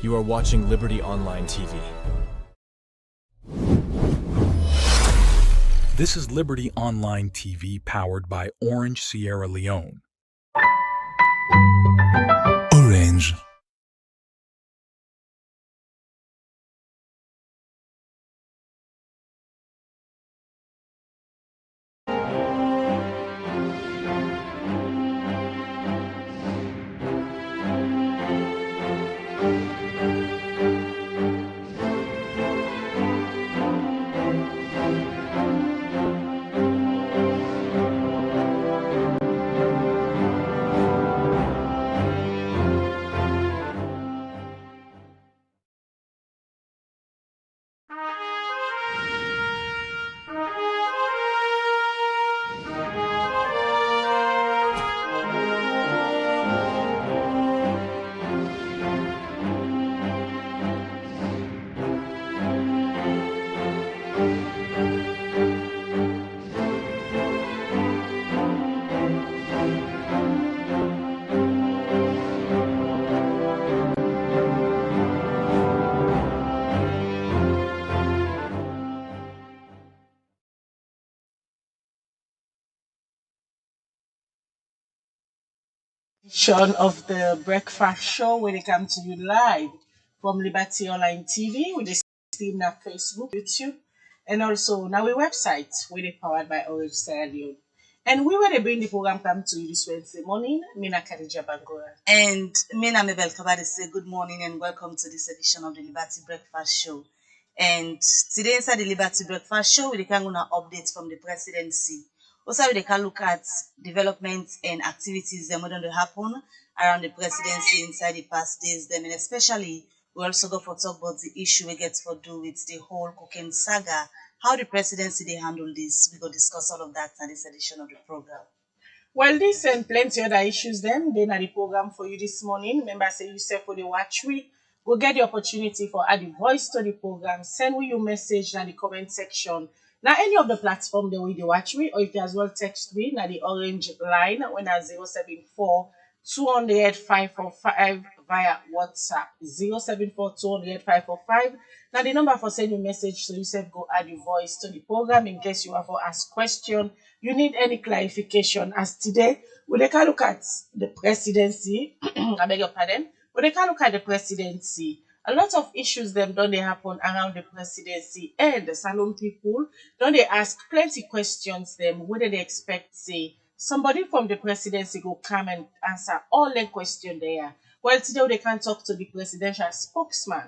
You are watching Liberty Online TV. This is Liberty Online TV powered by Orange Sierra Leone. Orange. Of the breakfast show where they come to you live from Liberty Online TV with the stream on Facebook, YouTube, and also now our website where they powered by Orange Sierra Leone. And we will bring the program come to you this Wednesday morning. Mina Khadija Bangora. And Mina Mabel Kabadi say good morning and welcome to this edition of the Liberty Breakfast Show. And today inside the Liberty Breakfast Show, we can go updates from the presidency. Also, we can look at developments and activities that going to happen around the presidency inside the past days. Then, and especially, we also go for talk about the issue we get for do with the whole cocaine saga. How the presidency they handle this. We go discuss all of that in this edition of the program. Well, this and plenty other issues then are the program for you this morning. Remember, say you say for the watch we go get the opportunity for add the voice to the program. Send we your message in the comment section. Now, any of the platform that we do watch me, or if you as well text me, now the orange line when at 074 200 545 via WhatsApp 074 200 545. Now the number for sending message, so you said go add your voice to the program in case you have to ask question, you need any clarification. As today, we can look at the presidency. I beg your pardon. We can look at the presidency. A lot of issues them don't they happen around the presidency and the salon people don't they ask plenty questions them whether they expect say somebody from the presidency go come and answer all the question there. Well today they can talk to the presidential spokesman,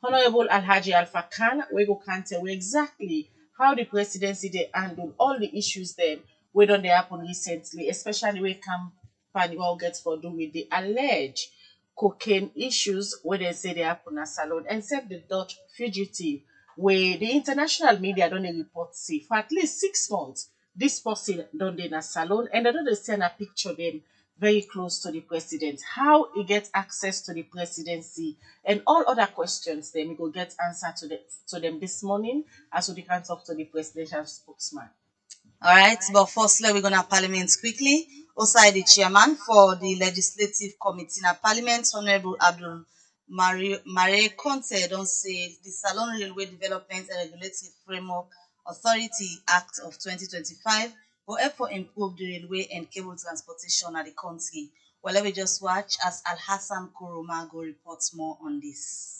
Honorable Alhaji Alpha Kanu, we go can tell exactly how the presidency they handle all the issues them where don't they happen recently, especially when company will get for do with the alleged cocaine issues where they say they happen at salon and said the Dutch fugitive where the international media don't they report see for at least 6 months this person don't they na salon and they don't send a picture them very close to the president, how he gets access to the presidency and all other questions then we go get answer to them this morning as we can talk to the presidential spokesman. All right, but firstly, we're going to Parliament quickly. Also, the chairman for the Legislative Committee in Parliament, Honorable Abdul Marie Conte, don't say the Salon Railway Development and Regulatory Framework Authority Act of 2025 will help to improve the railway and cable transportation at the country. Well, let me just watch as Al Hassan Kurumago reports more on this.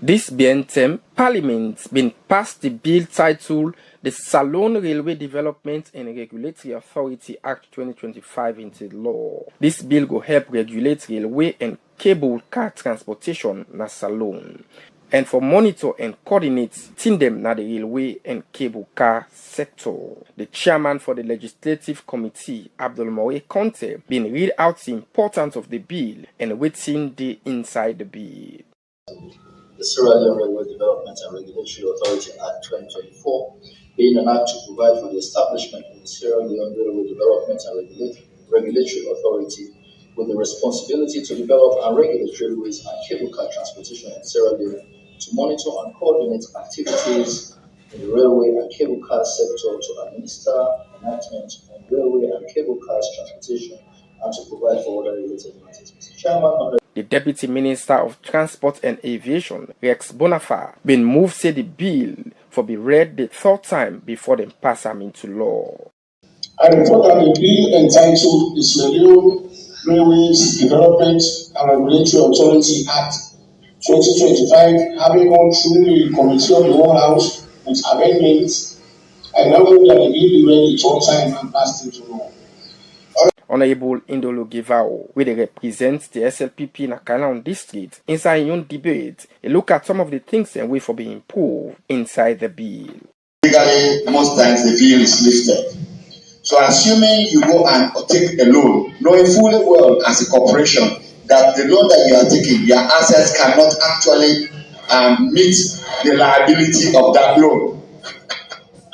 This BNTM Parliament been passed the bill titled the Salon Railway Development and Regulatory Authority Act 2025 into law. This bill will help regulate railway and cable car transportation na Salon and for monitor and coordinate them na the railway and cable car sector. The chairman for the Legislative Committee, Abdul Marie Conte, been read out the importance of the bill and waiting the inside the bill. The Sierra Leone Railway Development and Regulatory Authority Act 2024, being an act to provide for the establishment of the Sierra Leone Railway Development and Regulatory Authority with the responsibility to develop and regulate railways and cable car transportation in Sierra Leone, to monitor and coordinate activities in the railway and cable car sector, to administer enactment on railway and cable cars transportation, and to provide for other related matters. Mr. Chairman, The Deputy Minister of Transport and Aviation, Rex Bonafà, been moved say the bill for be read the third time before them pass them into law. I report that the bill entitled the Sierra Leone Railways Development and Regulatory Authority Act 2025, having gone through the Committee of the Whole House with amendments, I now move that the bill be read the third time and passed into law. Honorable Indolo Givao, where they represent the SLPP in Akalan district, inside your debate, a look at some of the things and way for being improved inside the bill. Legally, most times the bill is lifted. So assuming you go and take a loan, knowing fully well as a corporation that the loan that you are taking, your assets cannot actually meet the liability of that loan.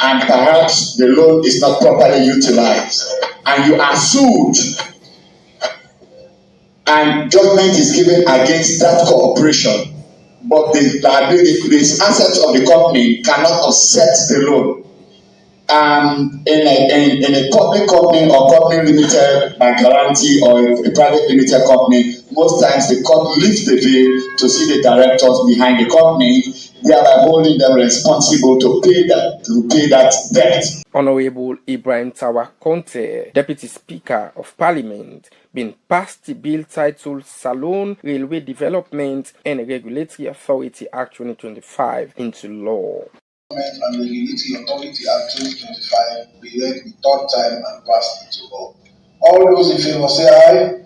And perhaps the loan is not properly utilized. And you are sued and judgment is given against that corporation. But the liability, the assets of the company cannot offset the loan. In a public company or company limited by guarantee or a private limited company, most times the court lifts the veil to see the directors behind the company, thereby holding them responsible to pay that debt. Honorable Ibrahim Tawa Conte, Deputy Speaker of Parliament, been passed the bill titled Salone Railway Development and Regulatory Authority Act 2025 into law. And Regulatory Authority Act 2025 be read the third time and passed into law. All those in favor say aye.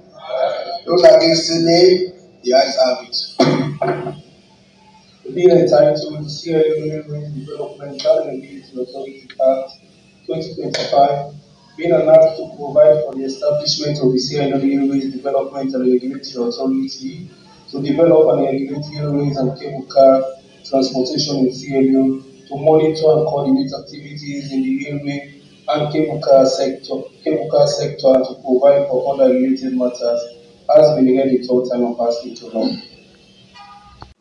Those against say nay. The ayes have it. The bill entitled Sierra Leone Developmental and Regulatory Authority Act 2025 being an act to provide for the establishment of the Sierra Leone Railways Development and Regulatory Authority to develop and regulate railways and cable car transportation in Sierra Leone, to monitor and coordinate activities in the railway and cable car sector, and to provide for other related matters, has been read the third time and passed into law.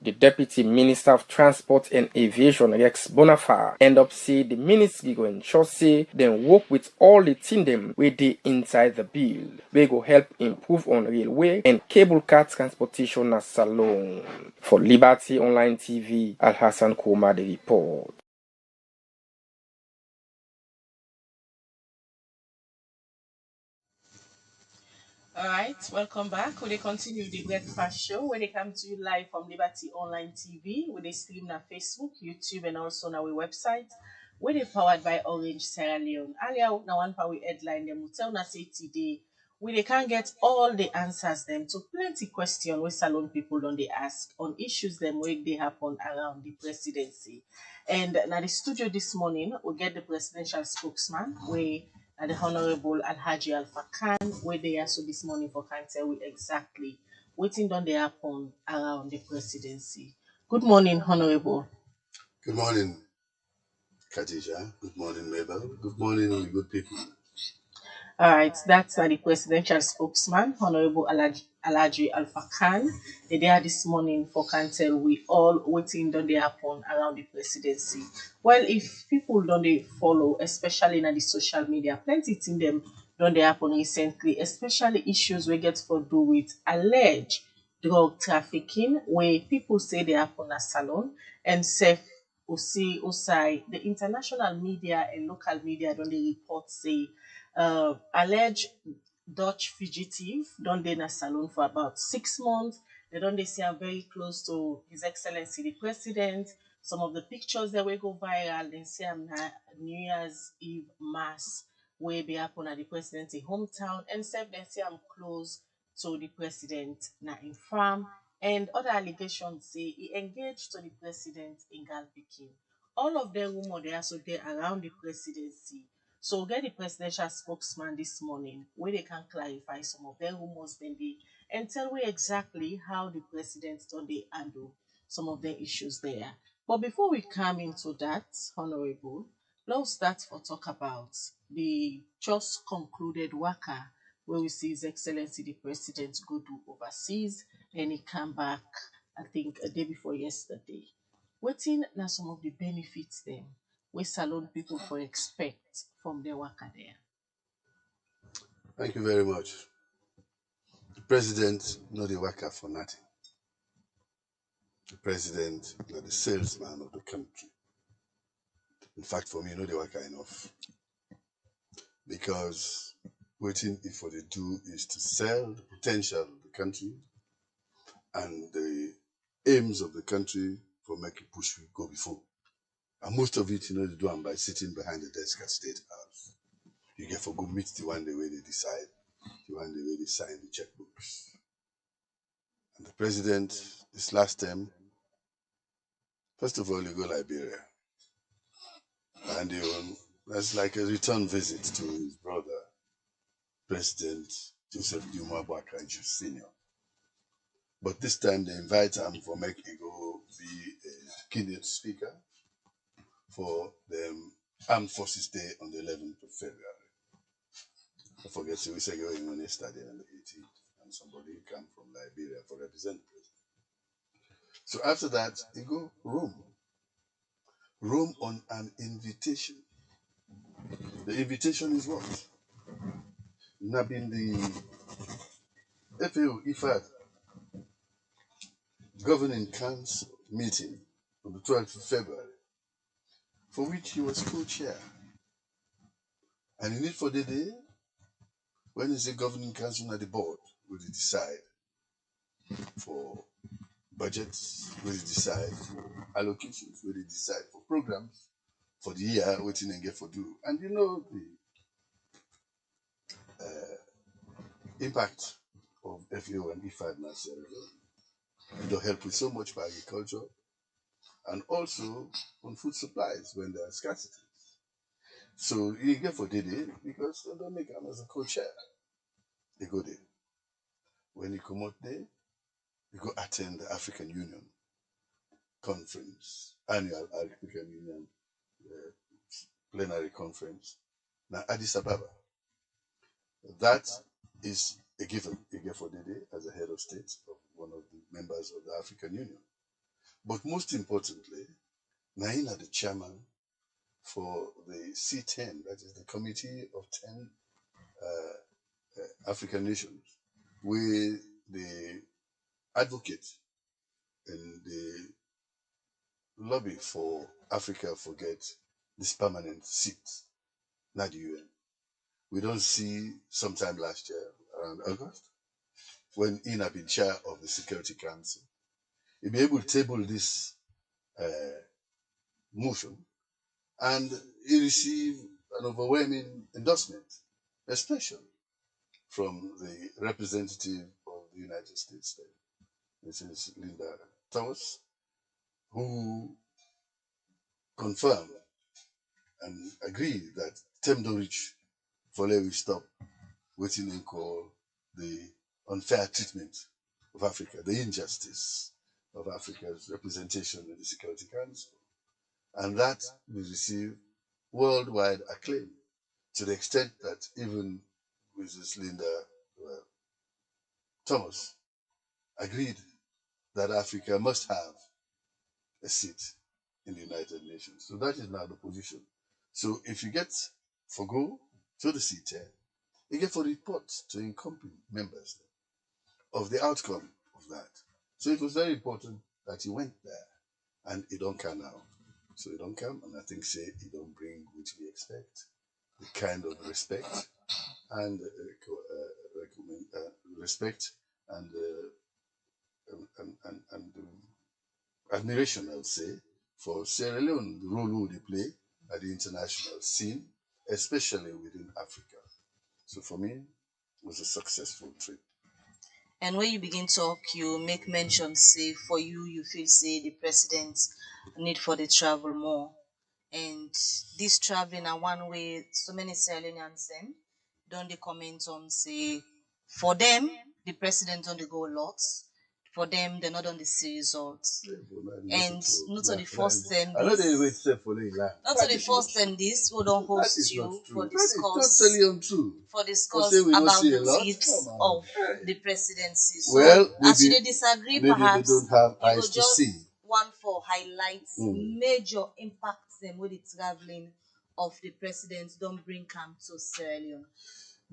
The Deputy Minister of Transport and Aviation, Rex Bonafà, end up saying the ministry go ensure say then work with all the team them where they inside the bill. We go help improve on railway and cable car transportation as Salone. For Liberty Online TV, Alhaji Koma the report. All right, welcome back. We continue the breakfast show where they come to you live from Liberty Online TV. Where they stream on Facebook, YouTube, and also on our website. Where they powered by Orange Sierra Leone. Earlier, now one power headline them will tell us say today where they can get all the answers them to plenty question where salon people don't they ask on issues them where they happen around the presidency. And now the studio this morning we get the presidential spokesman where the Honorable Alhaji Alpha Kanu, where they are so this morning for can tell we exactly waiting on the happen around the presidency. Good morning, Honorable. Good morning, Khadija. Good morning, Mabel. Good morning, you good people. All right, that's the presidential spokesman, Honorable Alhaji Alpha Khan. They are this morning for Cantel. We all waiting on the happen around the presidency. Well, if people don't they follow, especially in the social media, plenty thing them don't they happen recently, especially issues we get for do with alleged drug trafficking, where people say they happen at salon and safe. Usai, the international media and local media don't they report say alleged Dutch fugitive don dey na salon for about 6 months. They don't they say are very close to His Excellency the President. Some of the pictures that will go viral, they say am na New Year's Eve mass wey be happen at the president in hometown, and self they say am close to the president na in farm, and other allegations say he engaged to the president in gal picking. All of them rumor they also there around the presidency. So we'll get the presidential spokesman this morning where they can clarify some of their rumors then be and tell we exactly how the president done they handle some of the issues there. But before we come into that, Honorable, let's start for talk about the just concluded waka where we see His Excellency the President go to overseas and he come back, I think, a day before yesterday. Waiting now some of the benefits then we salon people for expect from the worker there. Thank you very much. The president no dey waka for nothing. The president is the salesman of the country. In fact, for me, no dey waka enough. Because waiting if what they do is to sell the potential of the country and the aims of the country for make it push we go before. And most of it, they do them by sitting behind the desk at State House. You get for go meet the one the way they decide, the one the way they sign the checkbooks. And the president, this last term, first of all, he go Liberia. And that's like a return visit to his brother, President Joseph Duma Baka Sr. But this time they invite him for make he go be a keynote speaker for the Armed Forces Day on the 11th of February. I forget, so we say going on yesterday on the 18th, and somebody come from Liberia for represent the president. So after that, he go Rome. Rome on an invitation. The invitation is what? Now been the FAO IFAD Governing Council meeting on the 12th of February, for which he was co-chair. And in it for the day, when is the Governing Council at the board, will they decide for budgets, will they decide for allocations, will they decide for programs for the year, waiting and get for do. And you know the impact of FAO and IFAD now, it'll help with so much for agriculture and also on food supplies when there are scarcity. So you get for Dede because they don't make him as a co-chair. They go there. When you come out there, you go attend the African Union conference, annual African Union plenary conference. Now Addis Ababa. That is a given. You get for Dede as a head of state of one of the members of the African Union. But most importantly, Naina, the chairman for the C10, that is the Committee of 10 African nations, where they advocate and they lobby for Africa forget this permanent seat, not the UN. We don't see sometime last year, around August, when Ina been chair of the Security Council, he be able to table this motion, and he received an overwhelming endorsement, especially from the representative of the United States, Mrs. Linda Thomas, who confirmed and agreed that term don't reach for let we stop what they call the unfair treatment of Africa, the injustice of Africa's representation in the Security Council. And that will receive worldwide acclaim to the extent that even Mrs. Linda Thomas agreed that Africa must have a seat in the United Nations. So that is now the position. So if you get for go to the C10, you get for report to incumbent members of the outcome of that. So it was very important that he went there, and he don't come now. So he don't come, and I think say he don't bring what we expect, the kind of respect and respect and admiration, I would say, for Sierra Leone, the role they play at the international scene, especially within Africa. So for me, it was a successful trip. And when you begin talk, you make mention, say, for you feel, say, the president need for the travel more. And this traveling are one way so many Sierra Leoneans them don't they comment on, say, for them, the president don't they go lots. For them, they're not on the see results. And not to the first time. I know they wait for the land. Not to the first time this we don't host you for discuss. That is totally untrue. For discuss about the tips of the presidency. So well, as you disagree, perhaps they don't have you eyes go to just see. one for highlights major impacts them with the traveling of the president don't bring come to Sierra Leone.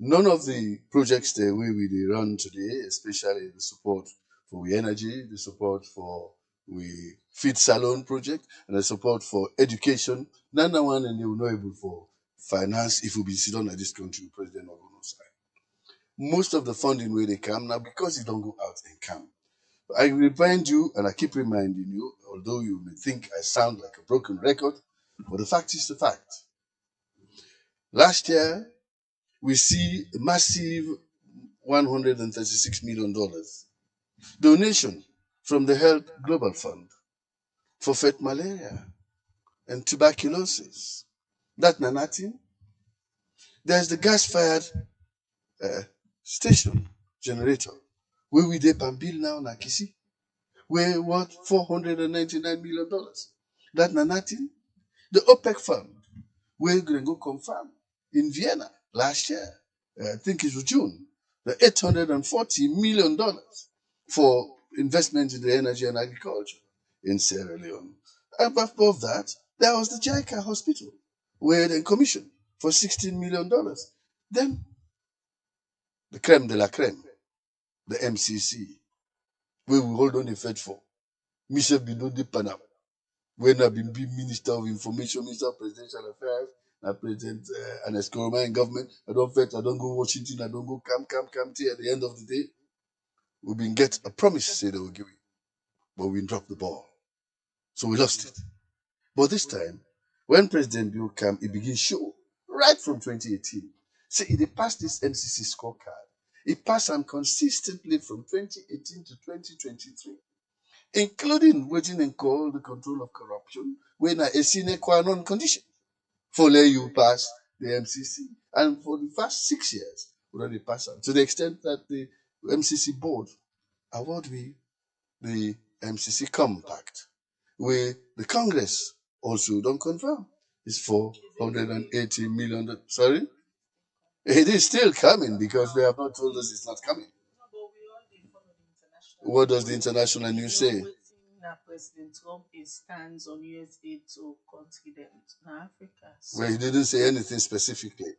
None of the projects the way we run today, especially the support for we energy, the support for we feed salon project, and the support for education, none of one and they will not able for finance if we be sit on at this country, President of no side. Most of the funding where they come now because it don't go out and come. I remind you, and I keep reminding you, although you may think I sound like a broken record, but the fact is the fact. Last year, we see a massive $136 million donation from the Health Global Fund for fight malaria and tuberculosis. That's not nothing. There's the gas-fired station generator where we dip and build now na Kisi. We're worth $499 million. That's not nothing. The OPEC fund, we're going to go confirm in Vienna last year, I think it was June, the $840 million for investment in the energy and agriculture in Sierra Leone. Above that, there was the JICA hospital, where they commissioned for $16 million. Then, the creme de la creme, the MCC, where we hold on the Fed for. Michel Bidot de Panama, when I've been Minister of Information, Minister of Presidential Affairs, I President Ernest Koroma in government. I don't go Washington, I don't go come till at the end of the day. We've been get a promise say they will give it, but we dropped the ball. So we lost it. But this time, when President Bill came, it began show right from 2018. See, it passed this MCC scorecard. It passed them consistently from 2018 to 2023, including waiting and call the control of corruption, when a sine qua non condition for let you pass the MCC. And for the first 6 years, we already passed them to the extent that the MCC board award we the MCC compact, where the Congress also don't confirm. It's $480 million. Sorry? It is still coming because they have not told us it's not coming. What does the international news say? President Trump stands on US aid to continent in Africa. So Well, he didn't say anything specifically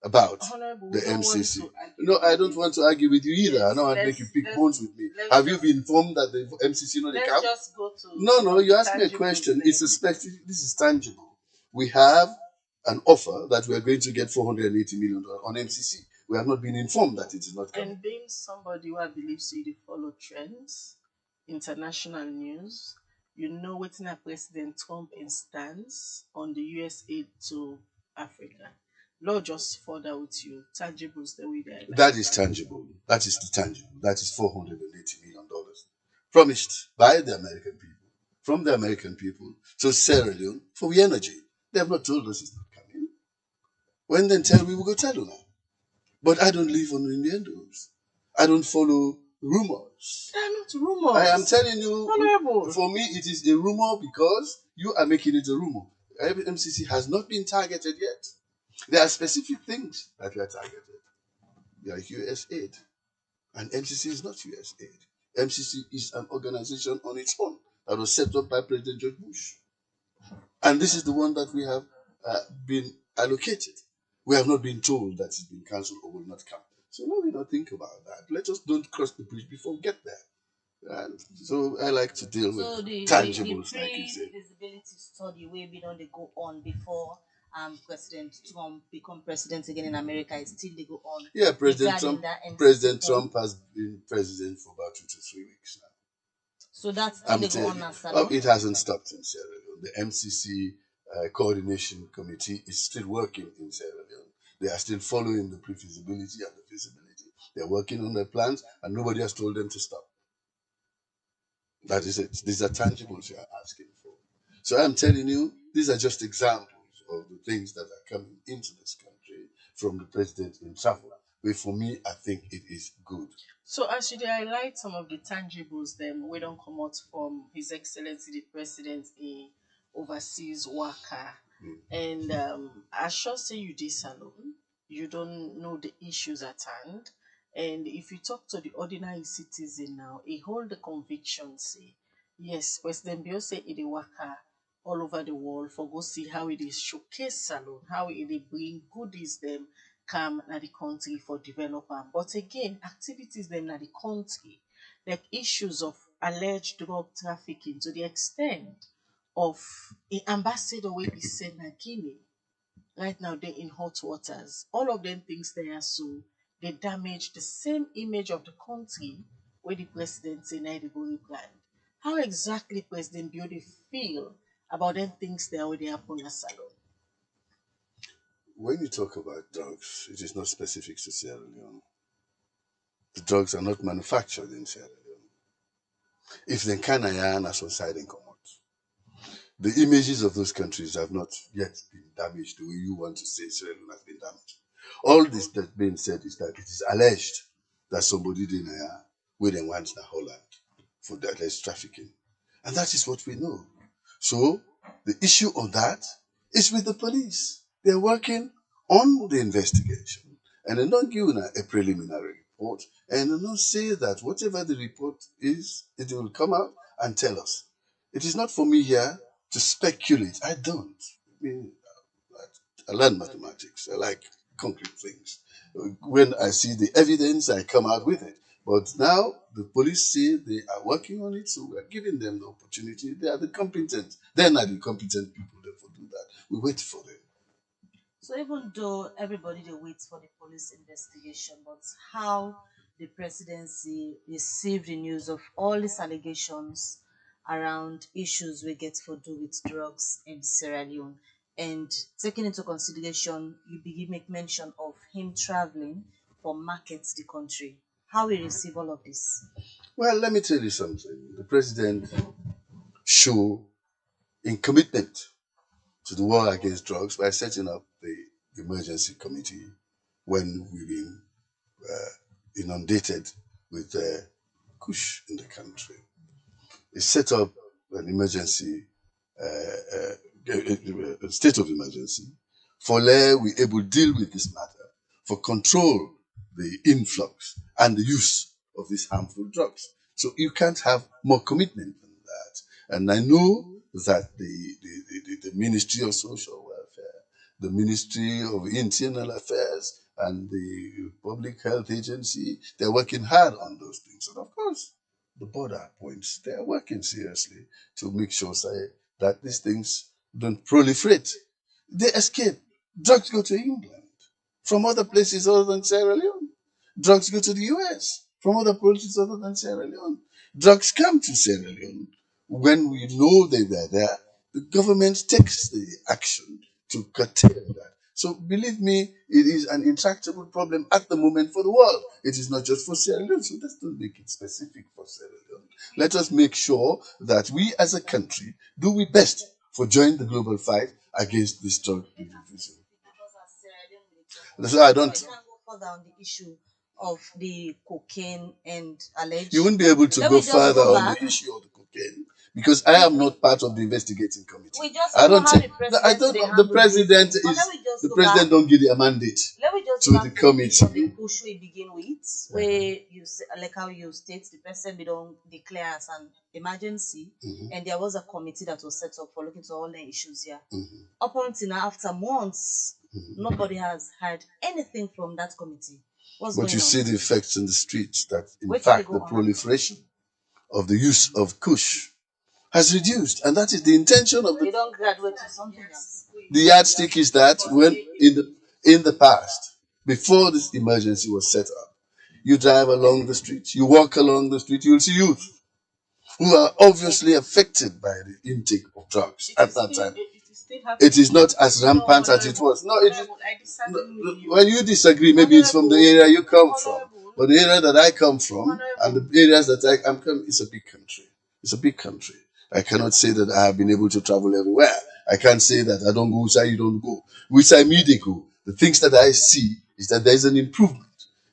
about Honorable, the we don't want MCC. to argue No, I with don't this. want to argue with you either. I Yes, don't want to make you pick bones with me. Have you been informed that the MCC not the Let's camp? just go to No, you asked me a tangibles question. then. It's a this is tangible. We have an offer that we are going to get $480 million on MCC. We have not been informed that it is not coming. And being somebody who I believe say they follow trends, international news, you know what in President Trump stance on the US aid to Africa. Lord just further with you tangibles the way they like. That is tangible. That is the tangible. That is $480 million promised by the American people, from the American people to Sierra Leone for the energy. They have not told us it's not coming. When they tell me, we go tell you now. But I don't live on innuendos. I don't follow rumors. They're not rumors. I am telling you, Honorable. for me, it is a rumor because you are making it a rumor. MCC has not been targeted yet. There are specific things that we are targeted. Like US aid. And MCC is not US aid. MCC is an organization on its own that was set up by President George Bush. And this is the one that we have been allocated. We have not been told that it's been cancelled or will not come. So now we don't think about that. Let us don't cross the bridge before we get there. And so I like to deal with tangibles, like you said. Feasibility study where we don't they go on before President Trump become president again in America, it still they go on. Yeah, President Trump has been president for about 2 to 3 weeks now. So that's still they go on as it hasn't stopped in Sierra Leone. The MCC coordination committee is still working in Sierra Leone. They are still following the pre-feasibility and the feasibility. They're working on their plans, and nobody has told them to stop. That is it. These are tangibles you are asking for. So I'm telling you, these are just examples of the things that are coming into this country from the president himself. But for me, I think it is good. So as you highlight some of the tangibles, then we don't come out from His Excellency the President in overseas worker, and I sure say you this alone. You don't know the issues at hand, and if you talk to the ordinary citizen now, he hold the conviction say, yes, President Bio say he dey worker all over the world for go see how it is showcase salon, how it dey bring goodies them come na the country for development. But again, activities them na the country, like issues of alleged drug trafficking to the extent of an ambassador will be sent na Guinea. Right now they're in hot waters. All of them things they are so they damage the same image of the country where the president say na the go plan. How exactly President Biode feel about them things there where they happen in Salon? When you talk about drugs, it is not specific to Sierra Leone. The drugs are not manufactured in Sierra Leone. If they can, as on side and come out. The images of those countries have not yet been damaged the way you want to say Sierra Leone has been damaged. All this that's being said is that it is alleged that somebody did where they went to Holland for the alleged trafficking. And that is what we know. So the issue of that is with the police. They're working on the investigation. And they're not giving a preliminary report. And they don't say that whatever the report is, it will come out and tell us. It is not for me here to speculate. I don't. I mean, I learn mathematics. I like concrete things. When I see the evidence, I come out with it. But now the police say they are working on it, so we are giving them the opportunity. They are the competent. They're not the competent people that will do that. We wait for them. So even though everybody they wait for the police investigation, but how the presidency received the news of all these allegations around issues we get for do with drugs in Sierra Leone, and taking into consideration you begin make mention of him traveling for markets the country. How we receive all of this? Well, let me tell you something. The president show in commitment to the war against drugs by setting up the emergency committee when we've been inundated with kush in the country. It set up an emergency, a state of emergency, for where we able to deal with this matter, for control the influx and the use of these harmful drugs. So you can't have more commitment than that. And I know that the Ministry of Social Welfare, the Ministry of Internal Affairs, and the Public Health Agency, they're working hard on those things. And of course, the border points, they're working seriously to make sure that these things don't proliferate. They escape. Drugs go to England from other places other than Sierra Leone. Drugs go to the US from other places other than Sierra Leone. Drugs come to Sierra Leone. When we know they are there, the government takes the action to curtail that. So believe me, it is an intractable problem at the moment for the world. It is not just for Sierra Leone, so let's not make it specific for Sierra Leone. Let us make sure that we as a country do we best for joining the global fight against this drug disease. So I don't. I can't go further on the issue of the cocaine and alleged. You wouldn't be able to go further on the issue of the cocaine because I am not part of the investigating committee. We just I don't know how think the I don't know. The president is the president don't give a mandate Let me just to the committee. the push we begin with, where you say, like how you state the president don't declare as an emergency, and there was a committee that was set up for looking to all the issues here. Up until now, after months, nobody has heard anything from that committee. What's But going you on? see the effects in the streets that, in Where did fact, they go the on? proliferation of the use of kush has reduced, and that is the intention of They the. don't graduate to something else. The yardstick is that when in the past, before this emergency was set up, you drive along the street, you walk along the street, you'll see youth who are obviously affected by the intake of drugs at that time. It is not as rampant as it was. No, it is. When you disagree, maybe it's from the area you come from. But the area that I come from and the areas that I am from, it's a big country. It's a big country. I cannot say that I have been able to travel everywhere. I can't say that I don't go which side you don't go. Which side me they go. The things that I see is that there is an improvement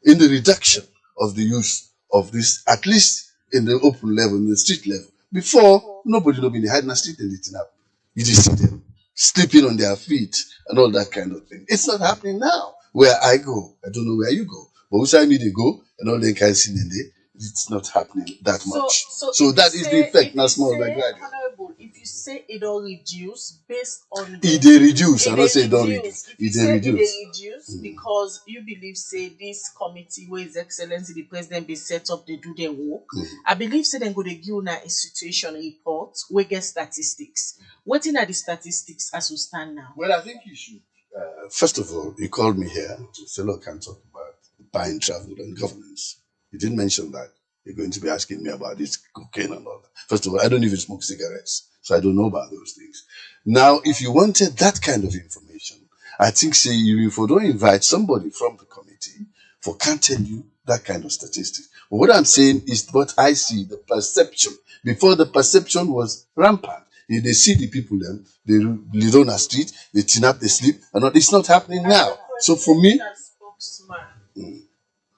in the reduction of the use of this, at least in the open level, in the street level. Before, nobody would be hiding in the street and eating up. You just see them sleeping on their feet and all that kind of thing. It's not happening now. Where I go, I don't know where you go, but which side me they go and all they can see in there, it's not happening that much. So that is the effect. Now, small like that. Honorable, if you you say it all reduce based on It they reduce. I it don't say dey it don't reduce. reduce. If you It say they it dey reduce. reduce because you believe say this committee where His Excellency the President be set up, they do their work. I believe say dem go dey give una a situation report wey get statistics. Wetin are the statistics as we stand now? Well, I think you should. First of all, you called me here to say, look, can talk about buying, travel, and governance. You didn't mention that. You're going to be asking me about this cocaine and all that. First of all, I don't even smoke cigarettes, so I don't know about those things. Now, if you wanted that kind of information, I think, say, you if you don't invite somebody from the committee for can't tell you that kind of statistics. But what I'm saying is what I see, the perception. Before the perception was rampant. They see the people then, they live on the street, they clean up, they sleep, and it's not happening now. So for me, Spokesman,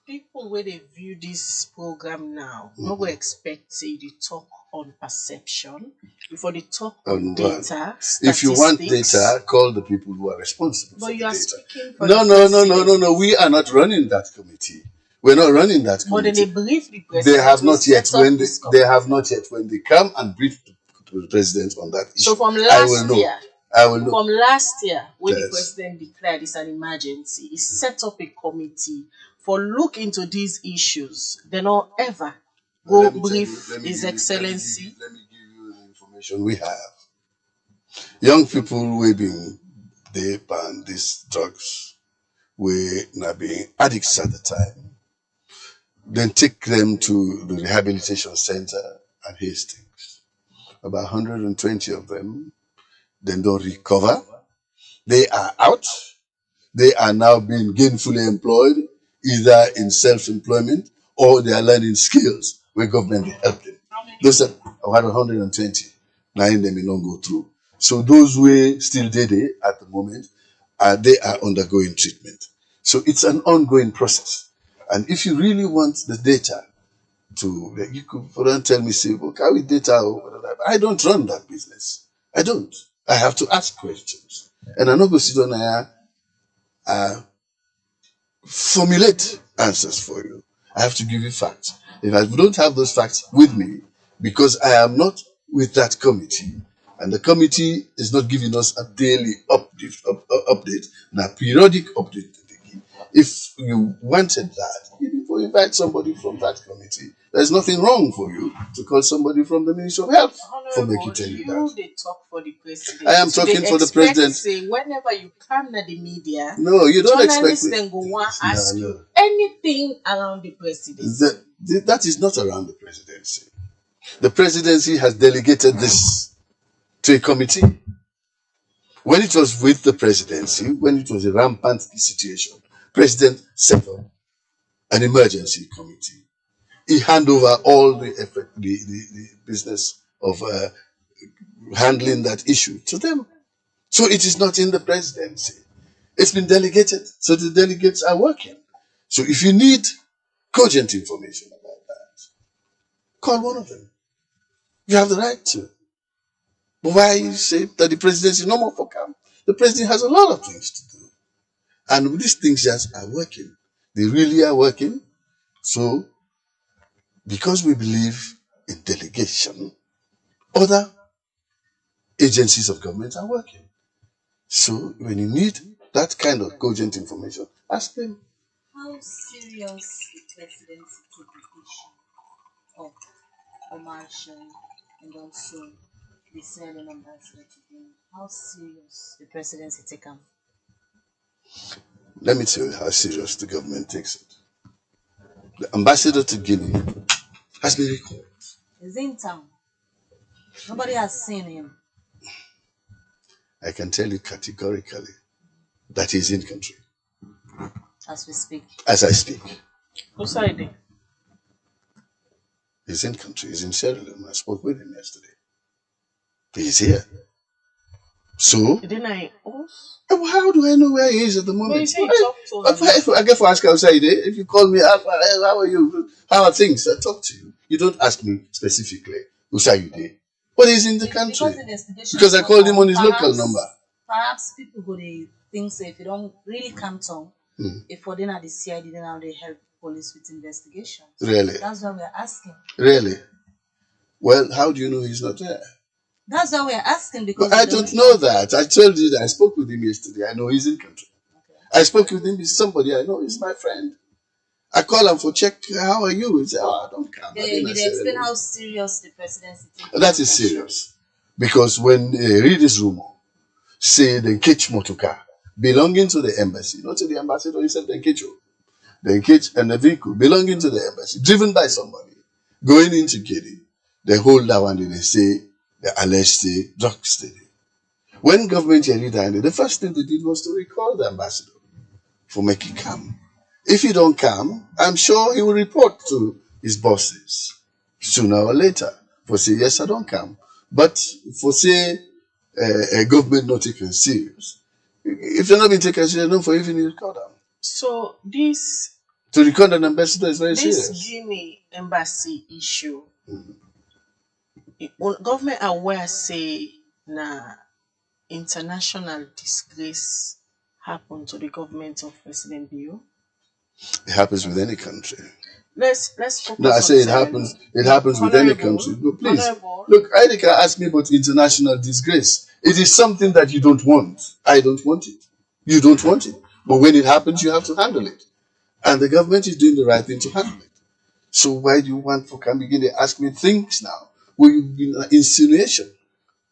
people where they view this program now, no go expect say they talk on perception before they talk on data. If you want statistics. data, call the people who are responsible But for you the are data. speaking for No, the no, no, no, president. no, no. We are not running that committee. We're not running that But then committee. they brief the They president. have to not yet. set up When this they committee. have not yet. When they come and brief the president on that issue, So from I will last know. year, I will know. from last year, when the Yes. president declared it's an emergency, he set up a committee for look into these issues. They not ever go Let me tell brief you, His Excellency. Let me give you the information we have. Young people we been they ban these drugs. We not being addicts at the time. Then take them to the rehabilitation center at Hastings. About 120 of them. Then don't recover. They are out. They are now being gainfully employed, either in self-employment or they are learning skills where government will help them. Those are about 120. Nine them will not go through. So those who still did it at the moment, they are undergoing treatment. So it's an ongoing process. And if you really want the data to, you could tell me, say, well, carry data. I don't run that business. I don't. I have to ask questions. And I know go sit down here, formulate answers for you. I have to give you facts. If I don't have those facts with me, because I am not with that committee, and the committee is not giving us a daily update, and a periodic update that they give. If you wanted that, you need to invite somebody from that committee. There's nothing wrong for you to call somebody from the Ministry of Health for make you tell you that. They talk for the president. I am talking for the president. Say whenever you come to the media, no, you don't expect journalists me. then go want to ask No. you anything around the presidency. That is not around the presidency. The presidency has delegated this to a committee. When it was with the presidency, when it was a rampant situation, President set up an emergency committee. He handed over all the business of handling that issue to them. So it is not in the presidency. It's been delegated. So the delegates are working. So if you need cogent information about that, call one of them. You have the right to. But why you say that the presidency is no more for camp? The president has a lot of things to do. And these things just are working. They really are working. So, because we believe in delegation, other agencies of government are working. So, when you need that kind of cogent information, ask them. How serious the presidency take the issue of commercial and also the selling ambassador to Guinea? How serious the presidency take them? Let me tell you how serious the government takes it. The ambassador to Guinea has been recalled. He's in town. Nobody has seen him. I can tell you categorically that he's in country. As we speak. As I speak. Who side they? He's in country. He's in Sierra Leone. I spoke with him yesterday. He's here. So, Didn't I us? how do I know where he is at the moment? But you say you talk to him. If I get for ask outside, if you call me, how are you? How are things? I talk to you. You don't ask me specifically, who's are you there? But he's in the country. Because I called him on his local number. Perhaps people go to think so if you don't really come down, if for dinner the CID, then how they help police with investigations. Really? That's why we're asking. Really? Well, how do you know he's not there? That's why we're asking, because I don't know that. I told you that I spoke with him yesterday. I know he's in country. I spoke with him. He's somebody I know. He's my friend. I call him for check. How are you? He said, "Oh, don't come." Did they explain how serious the presidency is? That is serious, because when they read this rumor, say they catch motorcar belonging to the embassy, not to the ambassador himself, they catch you. They catch and a vehicle belonging to the embassy, driven by somebody, going into Guinea. They hold that one and they say the alleged drug study. When government here did, the first thing they did was to recall the ambassador for making come. If he don't come, I'm sure he will report to his bosses sooner or later for say, yes, I don't come. But for say a government not taken serious, if they're not being taken serious, don't for even record them. So this To record an ambassador is very serious. This Guinea embassy issue, government aware say na international disgrace happened to the government of President Bio. It happens with any country. Let's focus. No, I say it happens. It happens with any country. No, please. Look, Idika asked me about international disgrace. It is something that you don't want. I don't want it. You don't want it. But when it happens, you have to handle it. And the government is doing the right thing to handle it. So why do you want for come begin to ask me things now? Will you be an insinuation?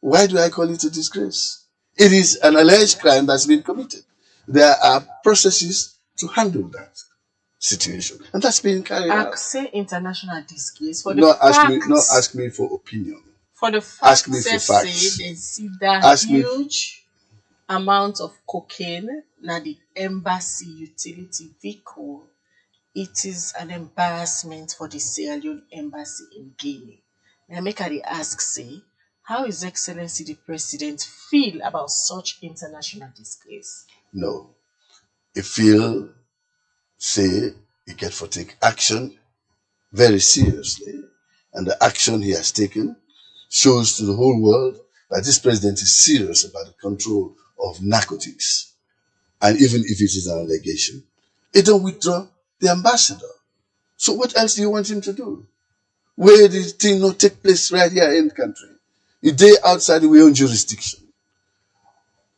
Why do I call it a disgrace? It is an alleged crime that's been committed. There are processes to handle that situation, and that's being carried out. Say international disgrace for not ask me for opinion. For the facts, ask me for facts. They see that huge amount of cocaine na the embassy utility vehicle. It is an embarrassment for the Sierra Leone embassy in Guinea. Now make I ask, say, how His Excellency the President feel about such international disgrace? No, he feel say he get for take action very seriously, and the action he has taken shows to the whole world that this president is serious about the control of narcotics. And even if it is an allegation, he don't withdraw the ambassador. So what else do you want him to do? Where did the thing not take place right here in the country? A day outside the own jurisdiction.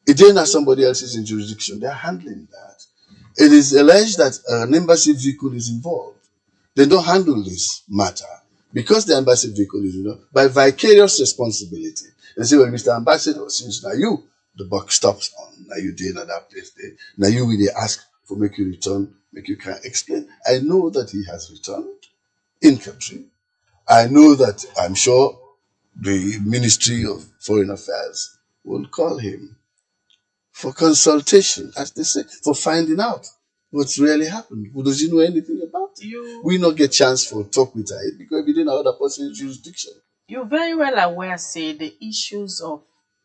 A day not somebody else's in jurisdiction. They're handling that. It is alleged that an embassy vehicle is involved. They don't handle this matter because the embassy vehicle is, by vicarious responsibility. They say, well, Mr. Ambassador, since now you, the buck stops on, now you did at that place there. Now you will ask for make you return, make you can explain. I know that he has returned in country. I know that I'm sure the Ministry of Foreign Affairs will call him for consultation, as they say, for finding out what's really happened. Does he know anything about it? We not get chance for talk with her because we didn't know other person's jurisdiction. You're very well aware, say, the issues of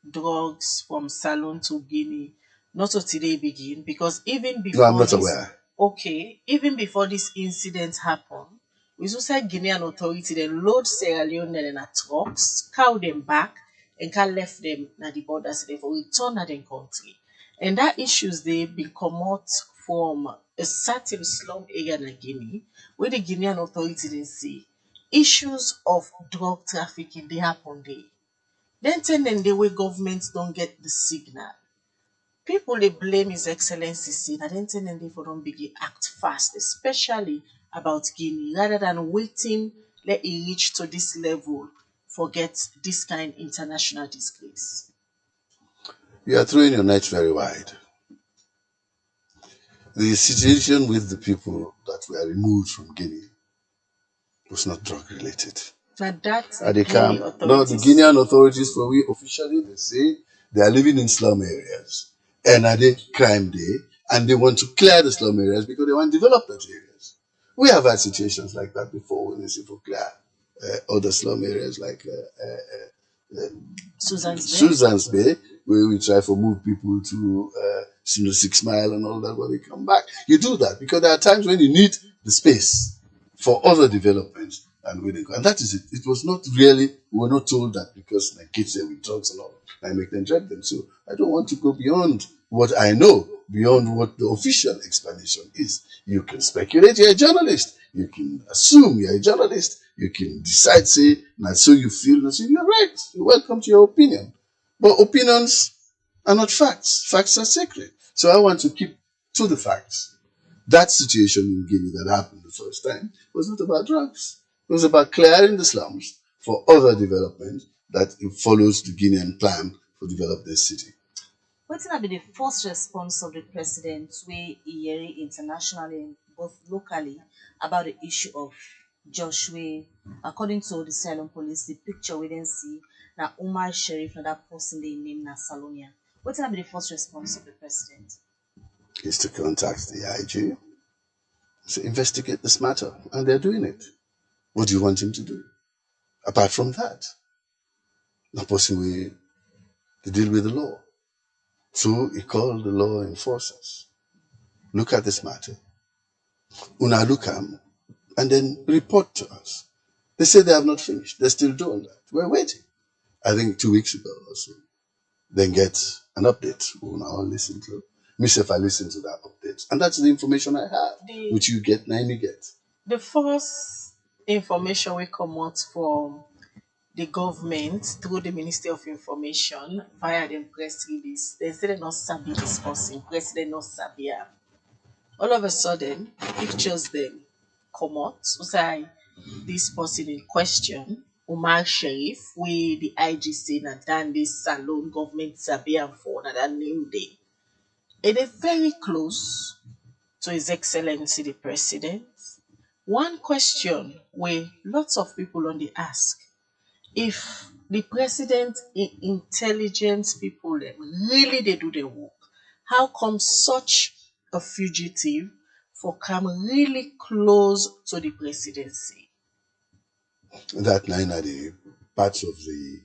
drugs from Salon to Guinea, not to today begin, because even before I'm not aware. Okay, even before this incident happened, we also said Guinean authority then load Sierra Leone in a trucks, cow them back, and can left them at the border so they for return to their country. And that issues they been come out from a certain slum area in Guinea, where the Guinean authority then see issues of drug trafficking they happen there. Then tell them the way governments don't get the signal. People they blame His Excellency say that then tell them they for don't begin act fast, especially about Guinea, rather than waiting let it reach to this level, forget this kind international disgrace. You are throwing your net very wide. The situation with the people that were removed from Guinea was not drug related. Now that's the Guinean authorities, for we officially, they say they are living in slum areas and are they crime day, and they want to clear the slum areas because they want development areas. We have had situations like that before when they say for clear other slum areas like Susan's Bay, where we try to move people to 6 Mile and all that, when they come back. You do that because there are times when you need the space for other developments, and that is it. It was not really, we were not told that because my kids are with drugs and all, I make them drive them. So I don't want to go beyond what I know, beyond what the official explanation is. You can speculate, you're a journalist. You can assume you're a journalist. You can decide, say, not so you feel, not so you're right. You're welcome to your opinion. But opinions are not facts. Facts are sacred. So I want to keep to the facts. That situation in Guinea that happened the first time was not about drugs. It was about clearing the slums for other development that follows the Guinean plan for develop this city. What's going to be the first response of the president, where he hear internationally and both locally, about the issue of Joshua? According to the Salon police, the picture we didn't see now Umar Sheriff, now that person they named na Salonia. What's going to be the first response of the president? Is to contact the IG to investigate this matter, and they're doing it. What do you want him to do? Apart from that, the person will to deal with the law. So he called the law enforcers. Look at this matter. Una look at them, and then report to us. They say they have not finished. They're still doing that. We're waiting. I think 2 weeks ago or so. Then get an update. Una all listen to. Myself, I listen to that update. And that's the information I have, which you get, now you get. The first information we come out from the government through the Ministry of Information via the press release, they say they not sabi this person, president not sabi am. All of a sudden, pictures them come out. So say this person in question, Umar Sheriff, we the IG say that dan this salon government sabi am for that name day. It is very close to His Excellency the President. One question where lots of people only ask, if the president intelligence people them really they do their work, how come such a fugitive for come really close to the presidency? That nine are the parts of the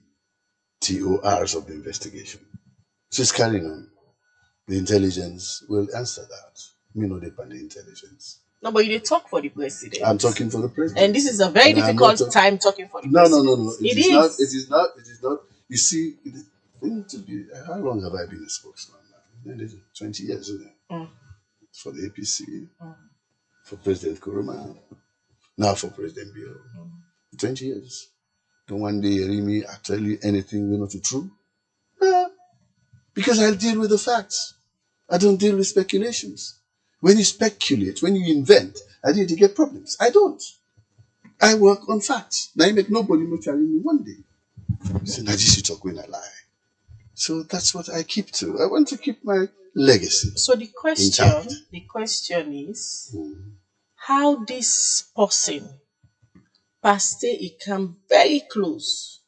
TORs of the investigation. So it's carrying on. The intelligence will answer that. Me no depend on the intelligence. No, but you dey talk for the president. I'm talking for the president. And this is a very difficult time talking for the president. No. It is not. You see, we need to be. How long have I been a spokesman now? 20 years, isn't it? For the APC, for President Kuruma, now for President Bill. 20 years. Don't one day hear me, I tell you anything we're not true? No. Because I deal with the facts. I don't deal with speculations. When you speculate, when you invent, I need to get problems. I don't. I work on facts. Now you make nobody no challenge me one day. So now this you talk when I lie. So that's what I keep to. I want to keep my legacy. So the question is, how this person Pastor he come very close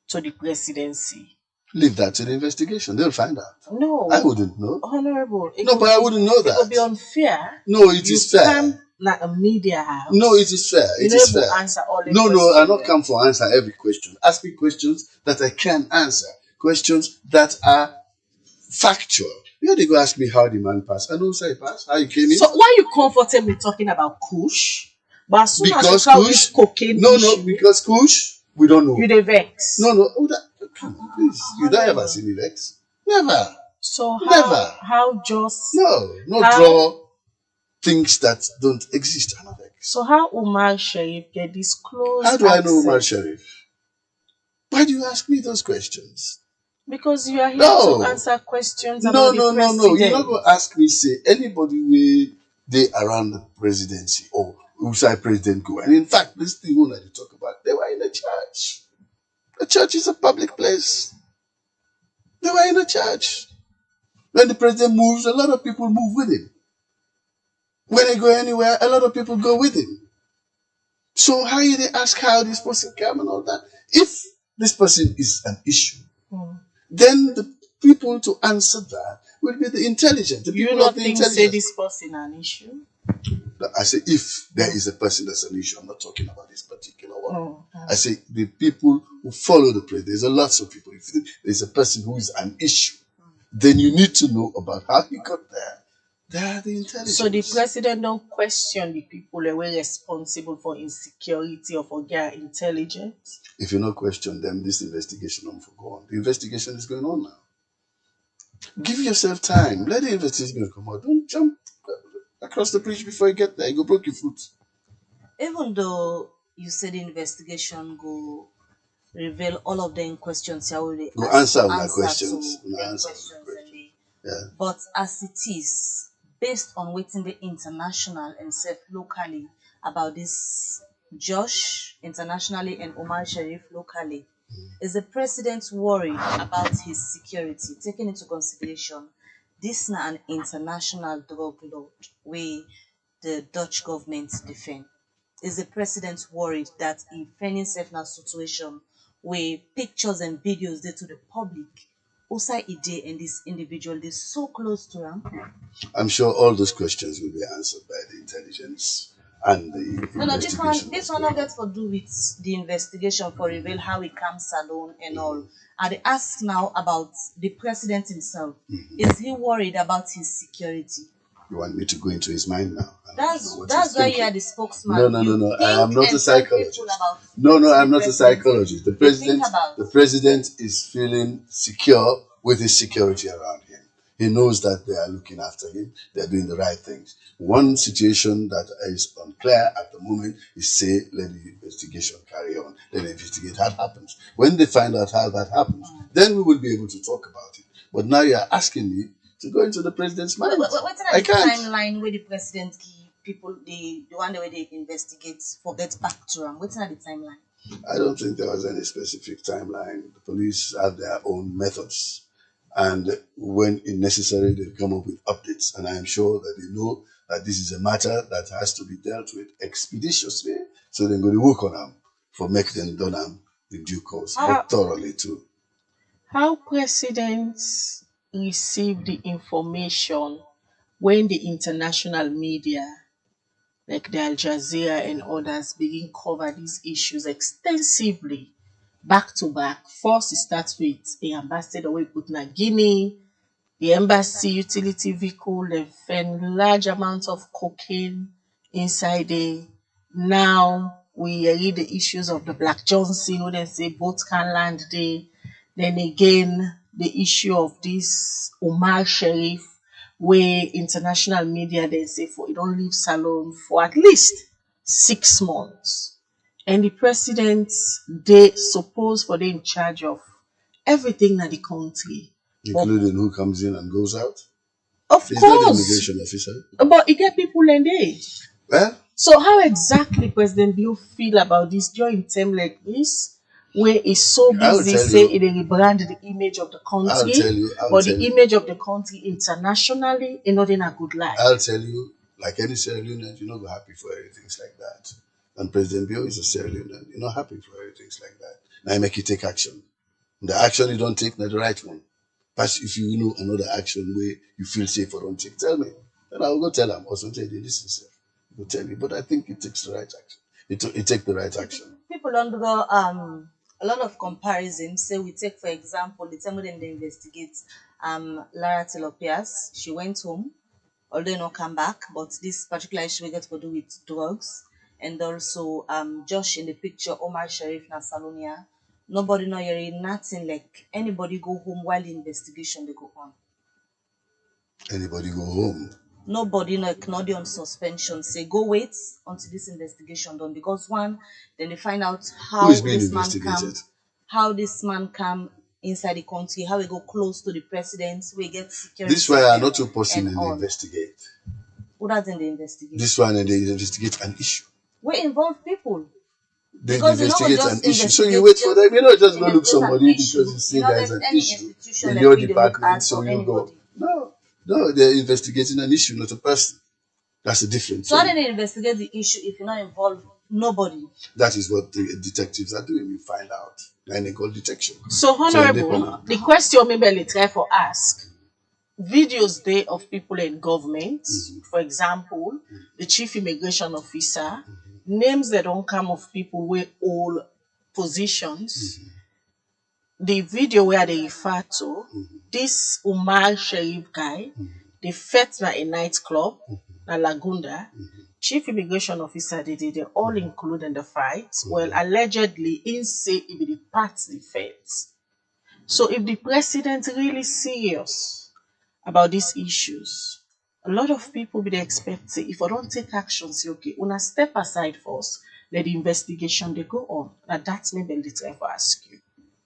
to the presidency. Leave that to the investigation. They'll find out. No. I wouldn't know. Honorable. No, but I wouldn't know that. It would be unfair. No, it is fair. Come like a media house. No, it is fair. It is fair. Answer all the no, questions. I not come for answer every question. Ask me questions that I can answer. Questions that are factual. You they go ask me how the man passed. I don't say pass. How you came in. So why are you comfortable talking about Kush? But as soon because as you Kush, cocaine no, issue, because Kush, we don't know. You dey vex. No. Come on, please. You don't ever see me vex. Never. So how just draw things that don't exist. I'm not vex. So how Umar Sheriff get this close? How do I know Umar Sheriff? Why do you ask me those questions? Because you are here to answer questions about the president. No. You're not going to ask me, say, anybody where they around the presidency or outside president go. And in fact, this thing that you talk about, they were in the church. The church is a public place. They were in the church. When the president moves, a lot of people move with him. When they go anywhere, a lot of people go with him. So how you they ask how this person came and all that? If this person is an issue, then the people to answer that will be the intelligent. The people you not of the think intelligent. say this person an issue? I say if there is a person that's an issue, I'm not talking about this particular one. I say the people who follow the president. There's a lot of people. If there's a person who is an issue, then you need to know about how he got there. They are the intelligence. So the president don't question the people that were responsible for insecurity or for their intelligence? If you don't question them, this investigation won't go on. The investigation is going on now. Give yourself time. Let the investigation come out. Don't jump across the bridge before you get there. You go broke your foot. Even though you said the investigation go reveal all of them questions, you will Go ask answer for my answer questions. to them Answer questions my and questions. they. Yeah. But as it is, based on waiting the international and self locally about this Josh internationally and Omar Sharif locally, is the president worried about his security, taking into consideration this na an international drug lord where the Dutch government defend? Is the president worried that if any self na situation where pictures and videos dey to the public, outside Ide and this individual is so close to him? I'm sure all those questions will be answered by the intelligence and the No, investigation. this one not get for do with the investigation for reveal how he comes alone and all. And they ask now about the president himself. Is he worried about his security? You want me to go into his mind now? That's why you are the spokesman. No. I am not a psychologist. No, I'm not a psychologist. The The president is feeling secure with his security around him. He knows that they are looking after him. They are doing the right things. One situation that is unclear at the moment is say, let the investigation carry on. Let the investigate what happens. When they find out how that happens, then we will be able to talk about it. But now you are asking me to go into the president's mind. What's the timeline where the president give people the one way they investigate for get back to him? What's the timeline? I don't think there was any specific timeline. The police have their own methods. And when it's necessary, they come up with updates. And I am sure that they know that this is a matter that has to be dealt with expeditiously. So they're going to work on them for make them done them in due course, but thoroughly too. How presidents receive the information when the international media, like the Al Jazeera and others, begin cover these issues extensively, back to back. First, it starts with the ambassador we put in Guinea, the embassy utility vehicle, they found large amounts of cocaine inside there. Now we read the issues of the Black Johnson, who they say both can land there. Then again, the issue of this Omar Sharif, where international media they say for it don't leave Salon for at least 6 months. And the president, they suppose for they in charge of everything in the country. Including who comes in and goes out? Of He's course. not an immigration officer. But it get people in there. Well, so how exactly President Bill feel about this during time like this, where he's so busy say it rebrand the image of the country, but the image of the country internationally is not in a good light? I'll tell you, like any Sierra Leonean, you're not happy for anything like that. And President Bill is a Sierra Leonean. You're not happy for anything like that. Now I make you take action. The action you don't take, not the right one. But if you know another action where you feel safe or don't take, tell me. Then I'll go tell them. Or something they listen to. Go tell me. But I think it takes the right action. It takes the right action. People undergo a lot of comparisons. Say we take for example the time when they investigate Lara Telopias. She went home, although not come back, but this particular issue we get to do with drugs. And also Josh in the picture, Omar Sharif Nasalonia. Nobody know hearing nothing like anybody go home while the investigation they go on. Anybody go home? Nobody know not on suspension. Say go wait until this investigation done, because one, then they find out how this man come, how this man come inside the country, how he go close to the president, we get security. This why I'm not too person in the investigate. Who doesn't they investigate? This one and they investigate an issue. We involve people. They investigate an issue. So you wait for them. You know, just go look somebody because you see there is an issue in your department, so you go. No, they're investigating an issue, not a person. That's the difference. So how do they investigate the issue if you're not involved? Nobody. That is what the detectives are doing. You find out. And they call detection. So, Honorable, the question maybe I'll try for ask. Videos there of people in government, for example, the chief immigration officer, names that don't come of people with all positions. The video where they refer to this Umar Sharif guy, they fed na a nightclub, na Lagunda. Chief immigration officer they all include in the fight. Well, allegedly, in say it be the parts the feds. So if the president really serious about these issues, a lot of people be dey expect say if I don't take action, say okay, una step aside first, let the investigation they go on. Now that's maybe the time for ask you.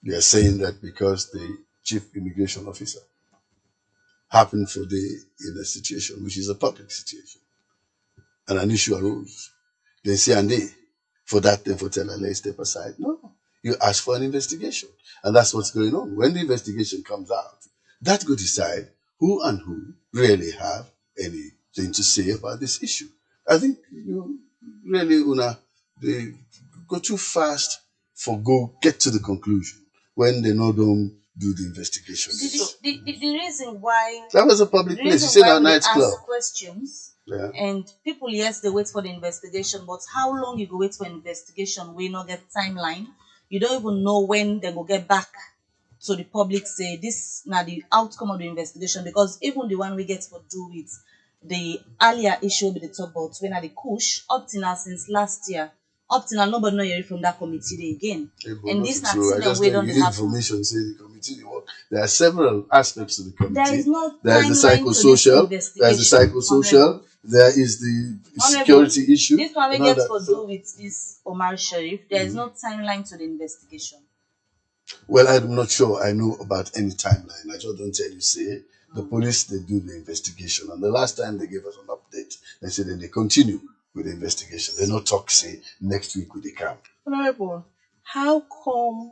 They are saying that because the chief immigration officer happened for day in a situation which is a public situation and an issue arose, they say and they for that thing for tell let's step aside. No, you ask for an investigation, and that's what's going on. When the investigation comes out, that could decide who and who really have anything to say about this issue. I think you really they go too fast for get to the conclusion when they know don't do the investigation. The reason why That was a public place. It's in our nightclub. Questions. Yeah. And people, yes, they wait for the investigation, but how long you go wait for investigation? We not get timeline. You don't even know when they will get back to the public. Say this now the outcome of the investigation, because even the one we get for do with the earlier issue with the top about when at the push up to now since last year. Up to now, nobody know hearing from that committee there again. And this not true. I just we don't give have information. Say the committee they work. There are several aspects to the committee. There is no there is the psychosocial. There is the psychosocial. There is the security issue. This one we get to do with this Omar Sharif. There is no timeline to the investigation. Well, I'm not sure I know about any timeline. I just don't tell you. Say the police they do the investigation, and the last time they gave us an update, they said then they continue with the investigation. They not talk say next week with the camp. Honorable, how come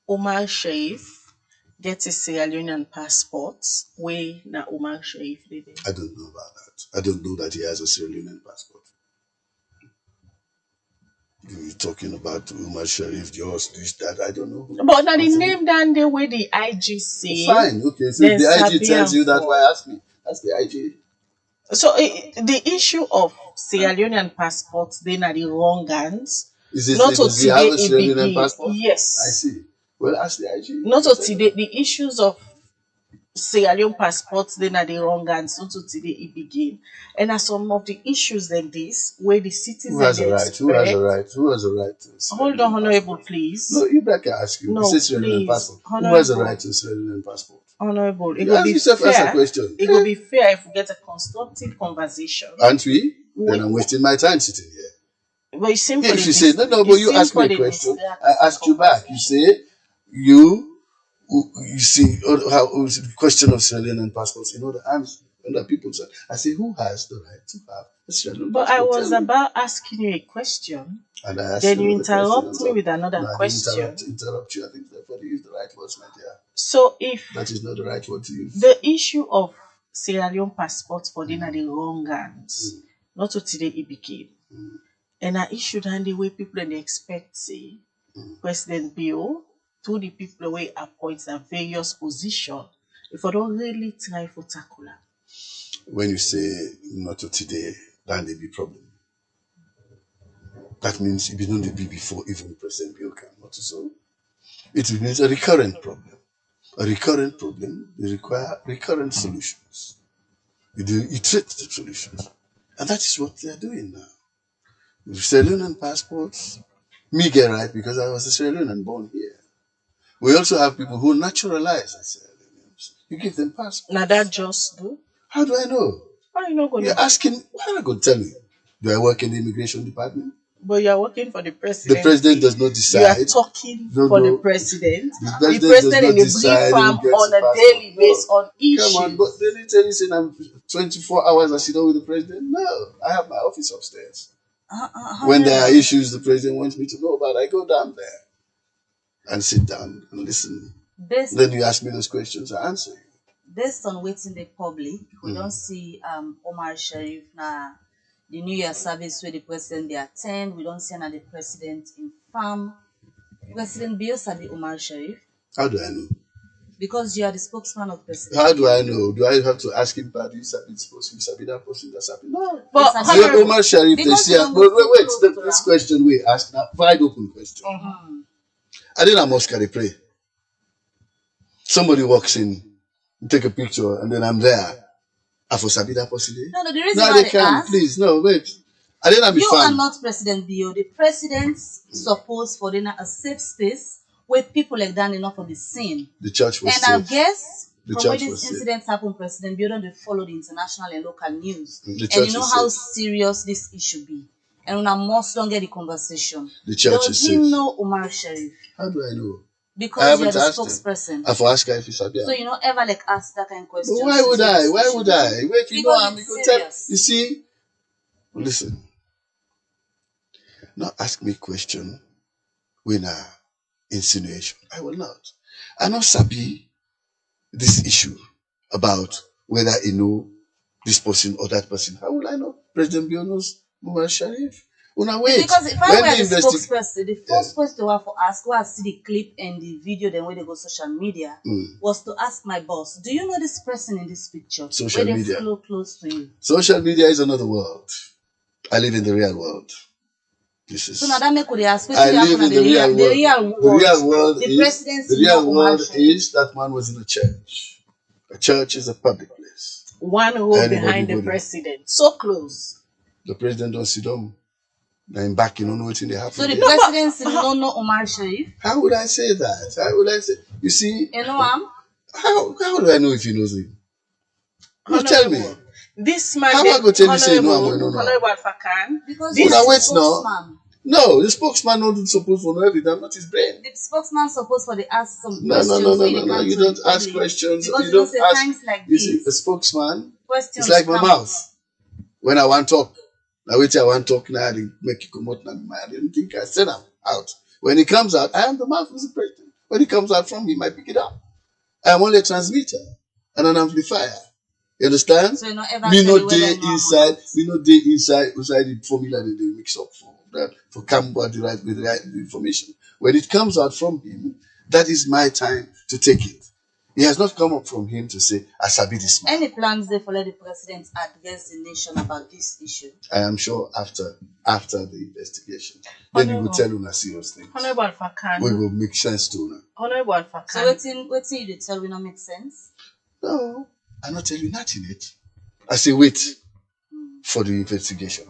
Omar Sharif gets a Sierra Leonean passport where na Omar Sharif living? I don't know about that. I don't know that he has a Sierra Leonean passport. You're talking about Omar Sharif, yours, this, that, I don't know. But now the name down there where the IG say. Fine, okay. So if the IG tells you that, why ask me? That's the IG. So the issue of Sierra Leonean passports, they are the wrong hands. Not to today have a Sierra Leonean passport? Yes. I see. Well, ask the IG. Not to today, the issues of Sierra Leone passports, they are the wrong hands. Not to today it begin. And as some of the issues like this, where the citizens Who has a right? Who has a right? Who has a right to hold on, Honorable, please. No, you back ask you. No, please. Sierra Leonean passport. Who has a right to Sierra Leonean passport? Honorable, it You will ask be yourself fair. a question. It will be fair if we get a constructive conversation. Aren't we? Then I'm wasting my time sitting here. But you seem Yeah, if you say, no, but you ask me a question, I ask you back. You say, you see, how the question of Sierra Leonean passports, the hands under people's hands. I say, who has the right to have a Sierra Leonean passport? But I was about asking you a question. And I asked then you another interrupt me with another question. I didn't interrupt you. I think therefore they use the right words, my dear. So if that is not the right word to use. The issue of Sierra Leone passports for them are the wrong hands. Not to today it became. And I issued and the way people they expect say President Bill to the people where appoints at various positions. If I don't really try for tackle. When you say not to today, then there be problem. That means it be not be before even President Bill can not so. It means a recurrent problem. A recurrent problem, they require recurrent solutions. You iterate the solutions. And that is what they are doing now. With Sierra Leonean passports, me get right because I was a Sierra Leonean born here. We also have people who naturalize as Sierra Leoneans. You give them passports. Now that just do? How do I know? How are you not going You're asking, why am I going to tell you? Do I work in the immigration department? But you are working for the president. The president does not decide. You are talking for the president. The president in a brief farm on a daily basis on issues. Come on, but they didn't tell you saying I'm 24 hours I sit down with the president. No, I have my office upstairs. When there are issues the president wants me to know about, I go down there and sit down and listen. Then you ask me those questions, I answer you. Based on waiting the public, we don't see Omar Sharif now. The New Year service where the president they attend, we don't see another president in farm. President Bill Sabi Omar Sharif. How do I know? Because you are the spokesman of president. How do I know? Do I have to ask him about you Sabi that person that's happening? No. But Omar Sharif, they see wait, this question we ask now, wide open question. I didn't must carry pray. Somebody walks in, take a picture, and then I'm there. I for sabi that person. No, the reason why they can. Please, no, wait. I didn't be You fan. are not President Bio. The president's supposed for dinner a safe space where people like that enough of the scene. The church was and safe. I guess from where these incidents happen, President Biden, they follow the international and local news. The and you know how safe. serious this issue be. And I must not get the conversation. The church Does is he safe. know Omar Sharif? How do I know? Because you're the spokesperson. I've asked her if he's happy. So you don't ever like ask that kind of question. But why would I? Why would I? If you know I'm serious. You see, listen. Not ask me question when insinuation. I will not. I know sabi this issue about whether you know this person or that person. How will I know? President Biono's Umar Sharif. Wait. Because if I were the spokesperson, the first question I have to ask, who I see the clip and the video, then when they go social media, was to ask my boss, do you know this person in this picture? Social media. They flow close to you. Social media is another world. I live in the real world. So now that make we ask. I live in the real world. The real world is that man was in a church. A church is a public place. One row behind the president. So close. The president don't sit down. I'm back, you don't know what in the happen. So the presidency don't know Omar Sharif? How would I say that? How would I say? You see? You know him? How do I know if he knows him? You tell me. This man, how am I going to tell you say no? Honorable Alpha Kanu. Because this spokesman. No, the spokesman not supposed to know everything, not his brain. The spokesman supposed to ask some questions. No. You don't ask questions. Because you don't ask. Times like you this, see, the spokesman. It's like my mouth. When I want to talk, now wait till I want to talk now. They make you come out. I didn't think I said I'm out. When it comes out, I am the mouth of the president. When it comes out from me, I pick it up. I am only a transmitter and an amplifier. You understand? So not me no day inside the formula that they mix up for Campbell with the right information. When it comes out from him, that is my time to take it. It has not come up from him to say, I sabi this man. Any plans there for let the president address the nation about this issue? I am sure after the investigation. Then he will tell you serious things. Honorable Alpha Kanu. We will make sense to you. Honorable Alpha Kanu. So what's you tell we not make sense? No, I not tell you nothing yet. I say wait for the investigation.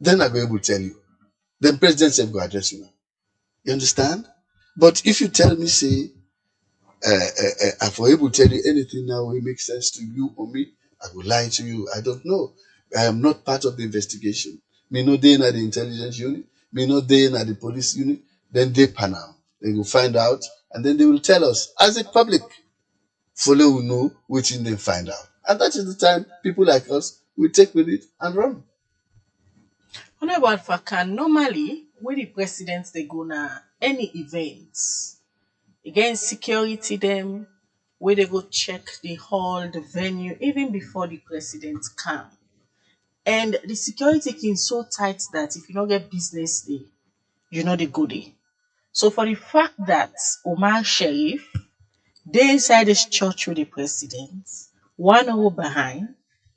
Then I go able to tell you. Then President said go address you now. You understand? But if you tell me, say, if I'm able to tell you anything now will make sense to you or me, I will lie to you. I don't know. I am not part of the investigation. Me no day in the intelligence unit. Me no day in the police unit. Then they pan out. They will find out and then they will tell us as a public. Follow who know which in they find out. And that is the time people like us will take with it and run. Honorable Alpha Kanu, normally when the presidents they go na any events, again security them, where they go check the hall, the venue, even before the president come. And the security can so tight that if you don't get business day, you know they go there. So for the fact that Omar Sharif, they inside this church with the president, one row behind,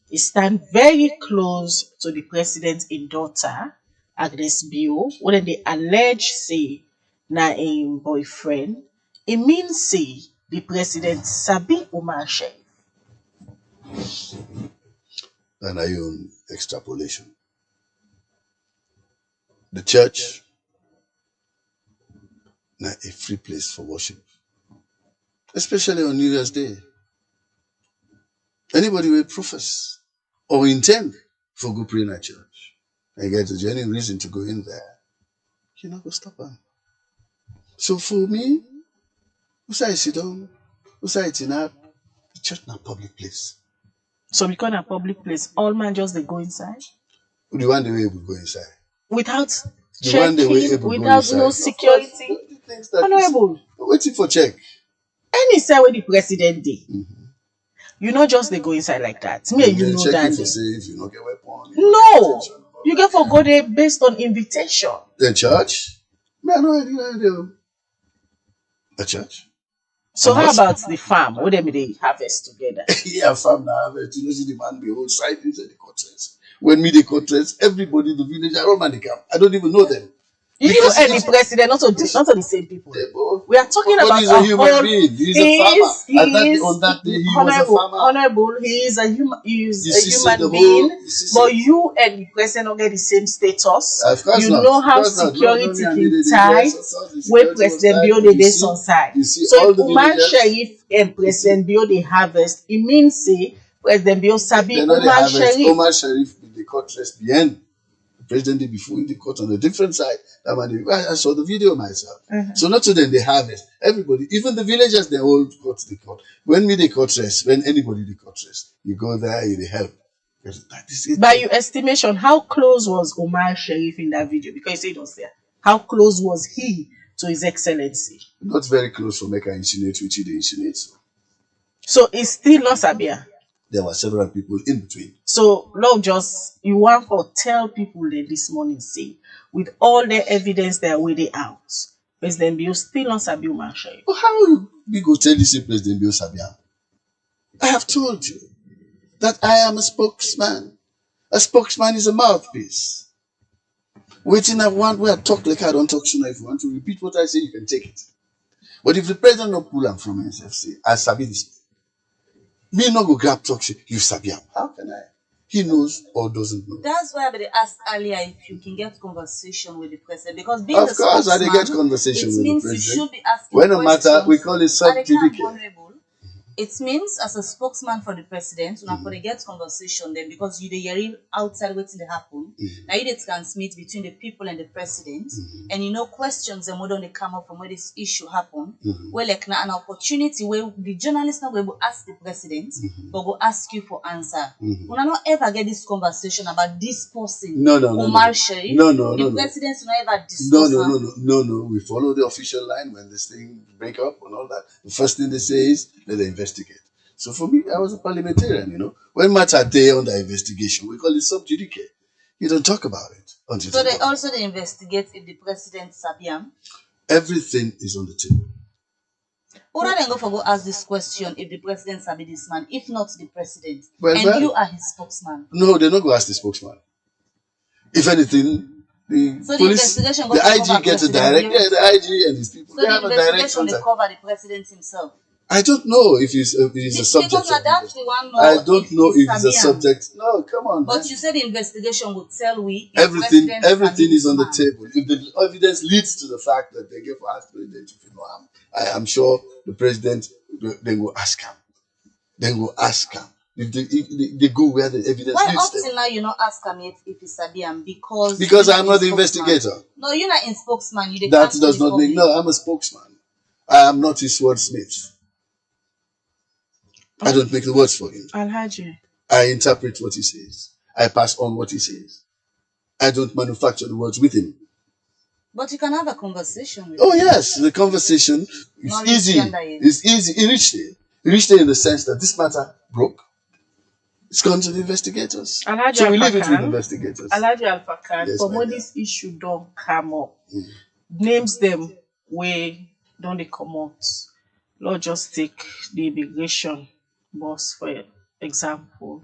he stand very close to the president's daughter, Agnes Bio, when they allege say na a boyfriend, it means say the president sabi Omar Sharif. And I own extrapolation. The church na a free place for worship. Especially on New Year's Day. Anybody will profess or intend for go pray in a church and get any reason to go in there, you're not going to stop them. So for me, who say sit down, who say it's in the church na public place. So because a public place, all man just they go inside? The one the way we go inside. Without checking, without no security? Honorable. Waiting for check. Any say where the president did. You not just they go inside like that. Me and you know that. Say if you not get weapon. No. You get for go there based on invitation. The church? Man, no idea. The church? So how about the farm? What they harvest together? Yeah, farm now harvest. You know, see the man be whole side inside the quarters. When me the quarters, everybody in the village, I don't man the camp. I don't even know them. You Because and the president, not the same people. they both- We are talking but about he's a human being. He's a farmer. On that day, he was a farmer. Honorable. He is a human. He is You a see, human being. But you and the president don't get the same status. Of course you not. know how Of course not. security No, can tie where President Bio they on side. You see So all if the Oman villagers- Sheriff and President Bio they harvest, it means say President Bio sabi They know they Oman harvest. Sheriff. Omar Sharif, the court rest behind. The president did before in the court on a different side. That man, I saw the video myself. So not to them they harvest. Everybody, even the villagers, they all go to the court. When me the court rest, when anybody the court rest, you go there, you help. That is it. By your estimation, how close was Omar Sharif in that video? Because you say it was there. How close was he to His Excellency? Not very close for make I insinuate which he insinuates. So it's still not Sabia. There were several people in between. So Lord, just you want to tell people that this morning, say, with all the evidence they are waiting out, President Bio still not Sabia Omar Sharif. But how we go tell this President Bio Sabiam? I have told you that I am a spokesman. A spokesman is a mouthpiece. Waiting I want where I talk like I don't talk so now. If you want to repeat what I say, you can take it. But if the president not pull am from SFC, I sabi this. Me not go grab talk shit, you sabi am. How can I? He knows or doesn't know. That's why I asked earlier if you can get conversation with the president, because being Of the course, I spokesman, get conversation it with the means president. you should be asking When no matter, we call it sub and they can't judice. vulnerable. It means as a spokesman for the president, una for the get conversation then, because you dey hearing outside waiting to happen. Now you dey transmit between the people and the president, and you know questions and what don't they come up from where this issue happen. Well, like now an opportunity where the journalists not go able to ask the president, but go ask you for answer. Una not ever get this conversation about this person. No. Omar Sharif. The president will not ever discuss. No. We follow the official line when this thing break up and all that. The first thing they say is let they investigate. So for me, I was a parliamentarian, you know. When matter day on the investigation, we call it sub judice. You don't talk about it until so they also they investigate if the president Sabiam. Everything is on the table. Or then go ask this question if the president sabi this man, if not the president, Well, you are his spokesman. No, they're not going to ask the spokesman. If anything, the police, the IG gets a direct, the IG and his people, so they the have a direct investigation they contact. cover the president himself. I don't know if it's a subject. Because that's the one. I don't know if it's a subject. No, come on. But man. you said the investigation would tell we everything is on the table. If the evidence leads to the fact that they give for ask president if you know I am sure the president then go ask him. If they go where the evidence why leads up till them. now you not ask him if it's Sabiam Because I'm not the investigator. No, you're not in spokesman. You That does not make no. I'm a spokesman. I am not his wordsmith. I don't make the words for him. Alhaji. I interpret what he says. I pass on what he says. I don't manufacture the words with him. But you can have a conversation with Oh him. yes, the conversation is easy. It's easy. It reached there in the sense that this matter broke. It's gone to the investigators. Alhaji So we Alpha leave it with the Kanu. investigators. Alhaji Alpha Kanu, Yes, for my when dear. this issue don't come up, names them where don't they come out. Lord, just take the immigration boss for example.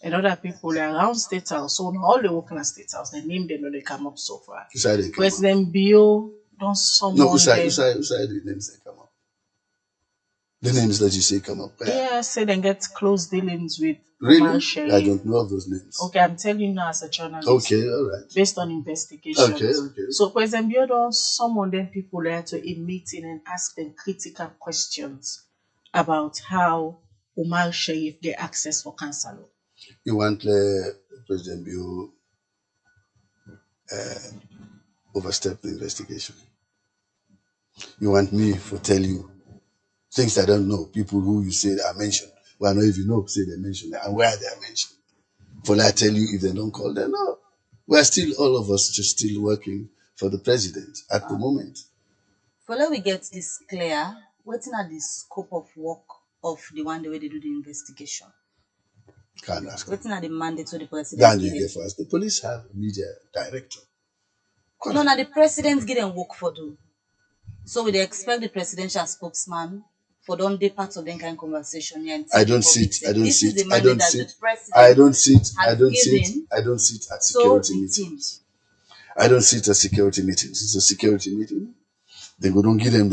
And other people around State House, so now all the working at State House, they name them when they come up so far. President Bio don't someone. No, who side the names that come up? The names that you say come up. Yeah, say they get close dealings with Really? Omar Sharif. I don't know of those names. Okay, I'm telling you now as a journalist. Okay, all right. Based on investigations. Okay. So President Bio don't summon them people there to a meeting and ask them critical questions about how Omar Sharif get access for council. You want President Bio overstep the investigation. You want me to tell you things I don't know. People who you say are mentioned. Well, I don't even know say they mentioned and where they are mentioned. For I tell you if they don't call them, no. We're still all of us just still working for the president at the moment. For let we get this clear, waiting at the scope of work of the one the way they do the investigation. Can't ask. Waiting at the mandate to the president. Then you get first. The police have a media director. No, now the president get them work for do. So we expect the presidential spokesman for don't day part of the kind of conversation here. I don't see it. I don't see it. I don't see it. I I don't see it at security meetings. I don't see it as security meetings. It's a security meeting. They go, don't give them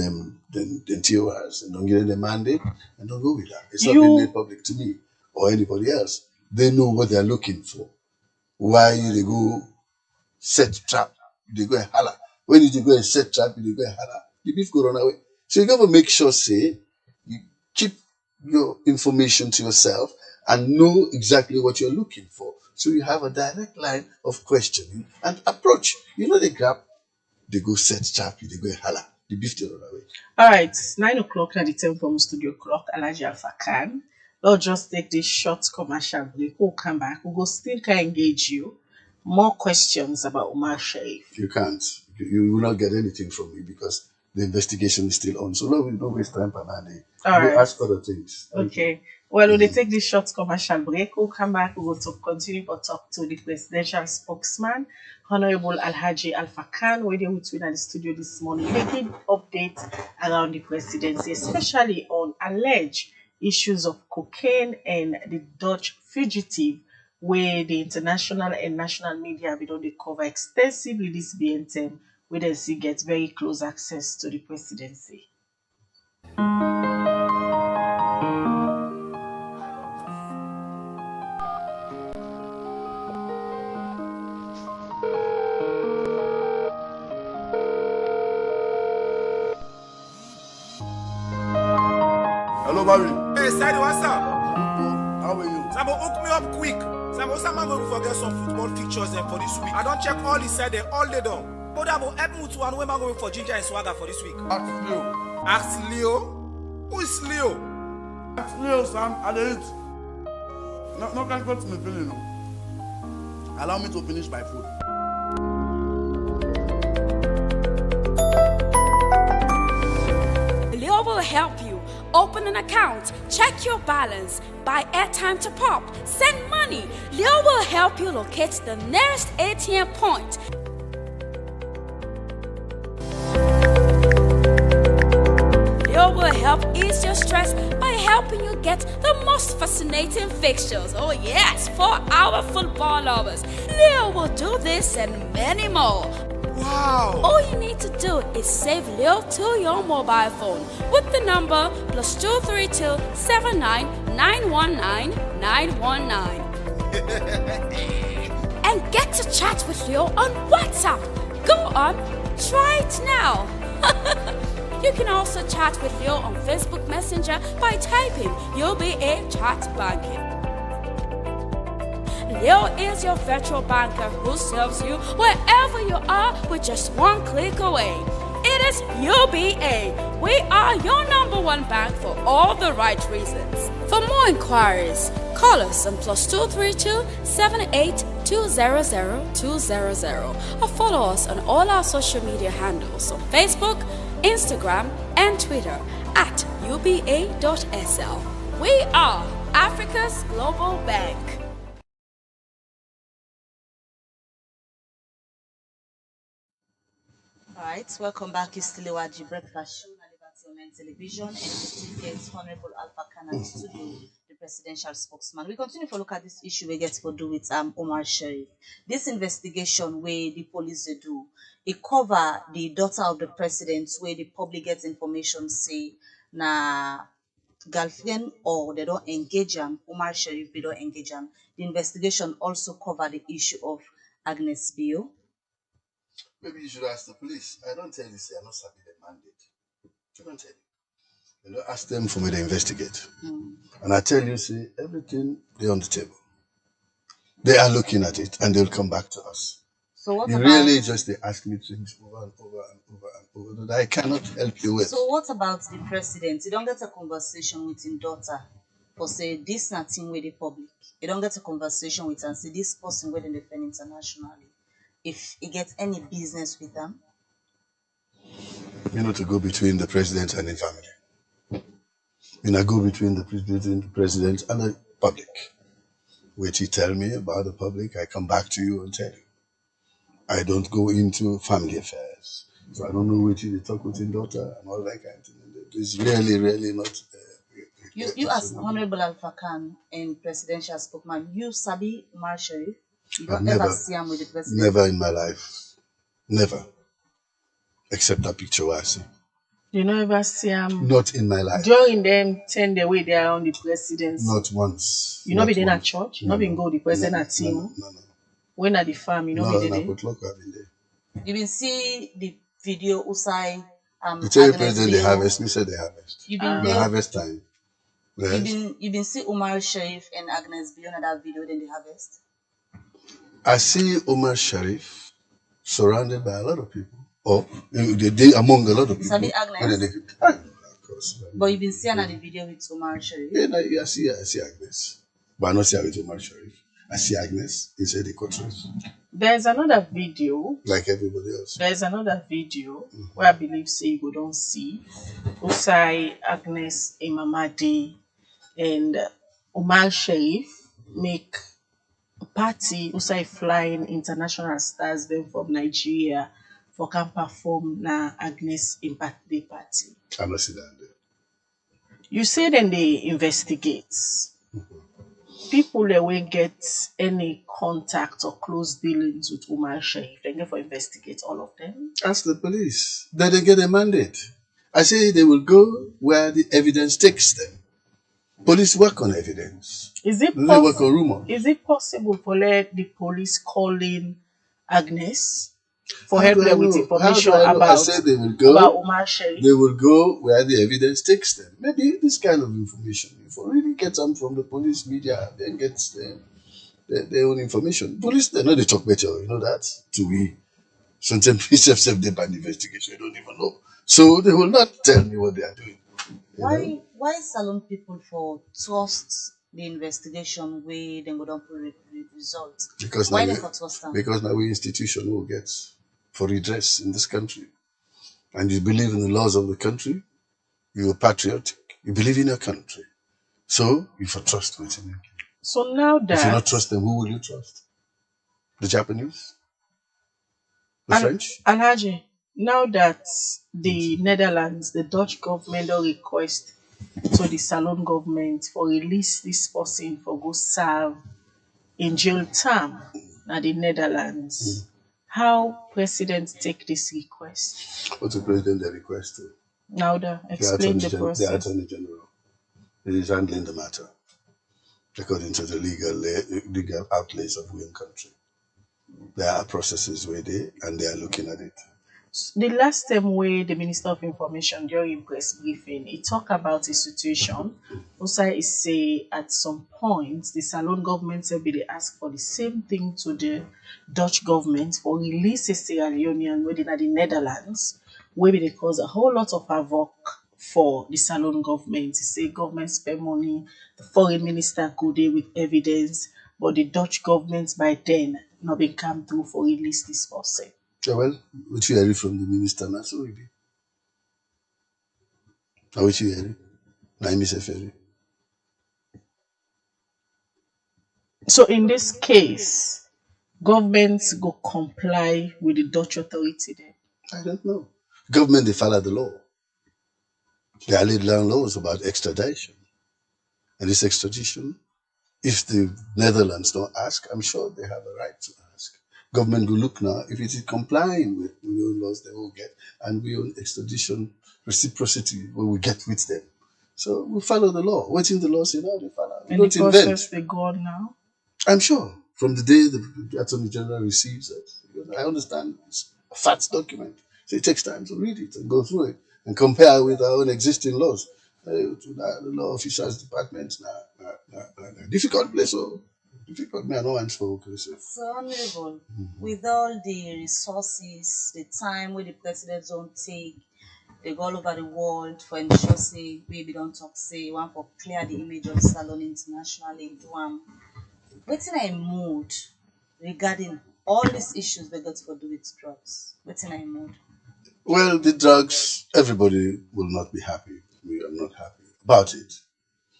TORs and don't give them the mandate and don't go with that. It's not been made public to me or anybody else. They know what they're looking for. Why they go set trap, they go and holler. When you go and set trap, they go and holler. The beef go run away. So you got to make sure, you keep your information to yourself and know exactly what you're looking for. So you have a direct line of questioning and approach. You know they grab, they go set trap, they go and holler. The beef they run away. All right, 9 o'clock at the 10 from studio clock. Alhaji Alpha Kanu. We'll just take this short commercial break. We'll come back. We'll still can engage you. More questions about Umar Sharif. You can't. You will not get anything from me because the investigation is still on. So no, we don't waste time, Panadi. All right. Ask other things. Okay. Well, we'll take this short commercial break. We'll come back. We'll continue to talk to the presidential spokesman, Honorable Alhaji Alpha Kanu, waiting with me in the studio this morning, making updates around the presidency, especially on alleged issues of cocaine and the Dutch fugitive, where the international and national media have been on the cover extensively this BNTM, where they see get very close access to the presidency. Hello, Barry. Hey, Sadie, what's up? How are you? Samo, hook me up quick. Samo, someone going to forget some football pictures for this week. I don't check all the side all day long. But I'm help me to one when I'm going for Ginger and Swagger for this week. Ask Leo. Ask Leo? Who is Leo? Ask Leo, Sam. I did it. No, can't go to me feeling. Allow me to finish my food. Leo will help you. Open an account, check your balance, buy airtime to pop, send money. Leo will help you locate the nearest ATM point. Leo will help ease your stress by helping you get the most fascinating fixtures. Oh yes, for our football lovers. Leo will do this and many more. Wow! All you need to do is save Leo to your mobile phone with the number +232 79 919 919 and get to chat with Leo on WhatsApp. Go on, try it now. You can also chat with Leo on Facebook Messenger by typing UBA Chat Banking. Leo is your virtual banker who serves you wherever you are with just one click away. It is UBA. We are your #1 bank for all the right reasons. For more inquiries, call us on +232 78 200 200 or follow us on all our social media handles on Facebook, Instagram, and Twitter at uba.sl. We are Africa's global bank. Alright, welcome back. It's still Alhaji Breakfast Show on Liberty Online Television, and we still get Honorable Alpha Kanu in the studio, the presidential spokesman. We continue to look at this issue we get to do with Omar Sharif. This investigation where the police they do, it cover the daughter of the president where the public gets information say na girlfriend or they don't engage him, Omar Sharif they don't engage him. The investigation also cover the issue of Agnes Bio. Maybe you should ask the police. I don't tell you, say, I'm not happy the mandate. I don't tell you. You know, ask them for me to investigate. And I tell you, say, everything, they're on the table. They are looking at it, and they'll come back to us. So what you about... really just, they ask me things over and over and over and over that I cannot help you with. So what about the president? You don't get a conversation with his daughter for say, this nothing with the public. You don't get a conversation with her and say, this person will defend internationally. If he gets any business with them? You know, to go between the president and his family. You know, go between the president and the public. What you tell me about the public, I come back to you and tell you. I don't go into family affairs. So I don't know what you talk with your daughter and all that kind of thing. It's really not... you as Honorable Alpha Kanu and presidential spokesman, you sabi Omar Sharif? You don't ever see him with the president? Never in my life. Never. Except that picture where I see. You don't ever see them Not in my life. during them 10 the way they are on the presidency. Not once. You not be there at church? You not been go the president at team? No. When at the farm, you know be there? No, I've been there. You been see the video Usai You tell the president they harvest, me say they harvest. You been the harvest time. Yes. You been see Omar Sharif and Agnes Bill on that video then they harvest? I see Omar Sharif surrounded by a lot of people. Or they among a lot of people. Sabi Agnes? Of course. But you been seeing the video with Omar Sharif? Yeah, I see Agnes. But I not see her with Omar Sharif. I see Agnes inside the courtroom. There's another video. Like everybody else. There's another video where I believe say you go don't see Usai, Agnes, Imamadi, and Omar Sharif make a party. Usai flying international stars then from Nigeria for can perform na Agnes in birthday party. I'm not seeing that there. You say then they investigate. People that will get any contact or close dealings with Omar Sharif, they get for investigate all of them. Ask the police. Then they get a mandate. I say they will go where the evidence takes them. Police work on evidence. Is it work on rumor? Is it possible for let the police call in Agnes for help them with information about Omar Sharif? They will go where the evidence takes them. Maybe this kind of information. If you really get some from the police media, then get their own information. Police, they know they talk better, you know that? To be sometimes they by the investigation, you don't even know. So they will not tell me what they are doing. Why salon people for trust the investigation where they go down for results? Because why now they for trust them? Because now we institution will get for redress in this country. And you believe in the laws of the country, you're patriotic, you believe in your country. So you for trust with him. So now that if you not trust them, who will you trust? The Japanese? The French? Alhaji, now that the Netherlands, the Dutch government don't request to the Salon government for release this person for go serve in jail term at the Netherlands. How president take this request? What's the president they request to? Now that explain the process. The Attorney General is handling the matter according to the legal outlays of one country. There are processes where they are looking at it. The last time where the Minister of Information during press briefing, he talked about a situation. Also, he say at some point the Salon government said they ask for the same thing to the Dutch government for release a Sierra Leonean within the Netherlands, where they cause a whole lot of havoc for the Salon government. He say government spend money, the foreign minister go there with evidence, but the Dutch government by then not been come through for release this person. Yeah, well, which you hear from the minister, that's what we do. Now, which you hear? Now, Mr. Ferry. So, in this case, governments go comply with the Dutch authority then? I don't know. Government, they follow the law. They are laid down laws about extradition. And this extradition, if the Netherlands don't ask, I'm sure they have a right to ask. Government will look now, if it is complying with the own laws they will get, and we own extradition reciprocity where we get with them. So we follow the law. What's in the law say now, they follow. We don't invent. Process they go on now? I'm sure. From the day the Attorney General receives it, I understand it's a fact document. So it takes time to read it and go through it and compare with our own existing laws. The law officers department difficult place. So difficult. Me, I don't answer for okay. So honorable, with all the resources, the time where the president don't take, they go all over the world for ensure say maybe don't talk say one for clear the image of Salon internationally do what's in a mood regarding all these issues they got to do with drugs? What's in a mood? Well, the drugs, everybody will not be happy. We are not happy about it.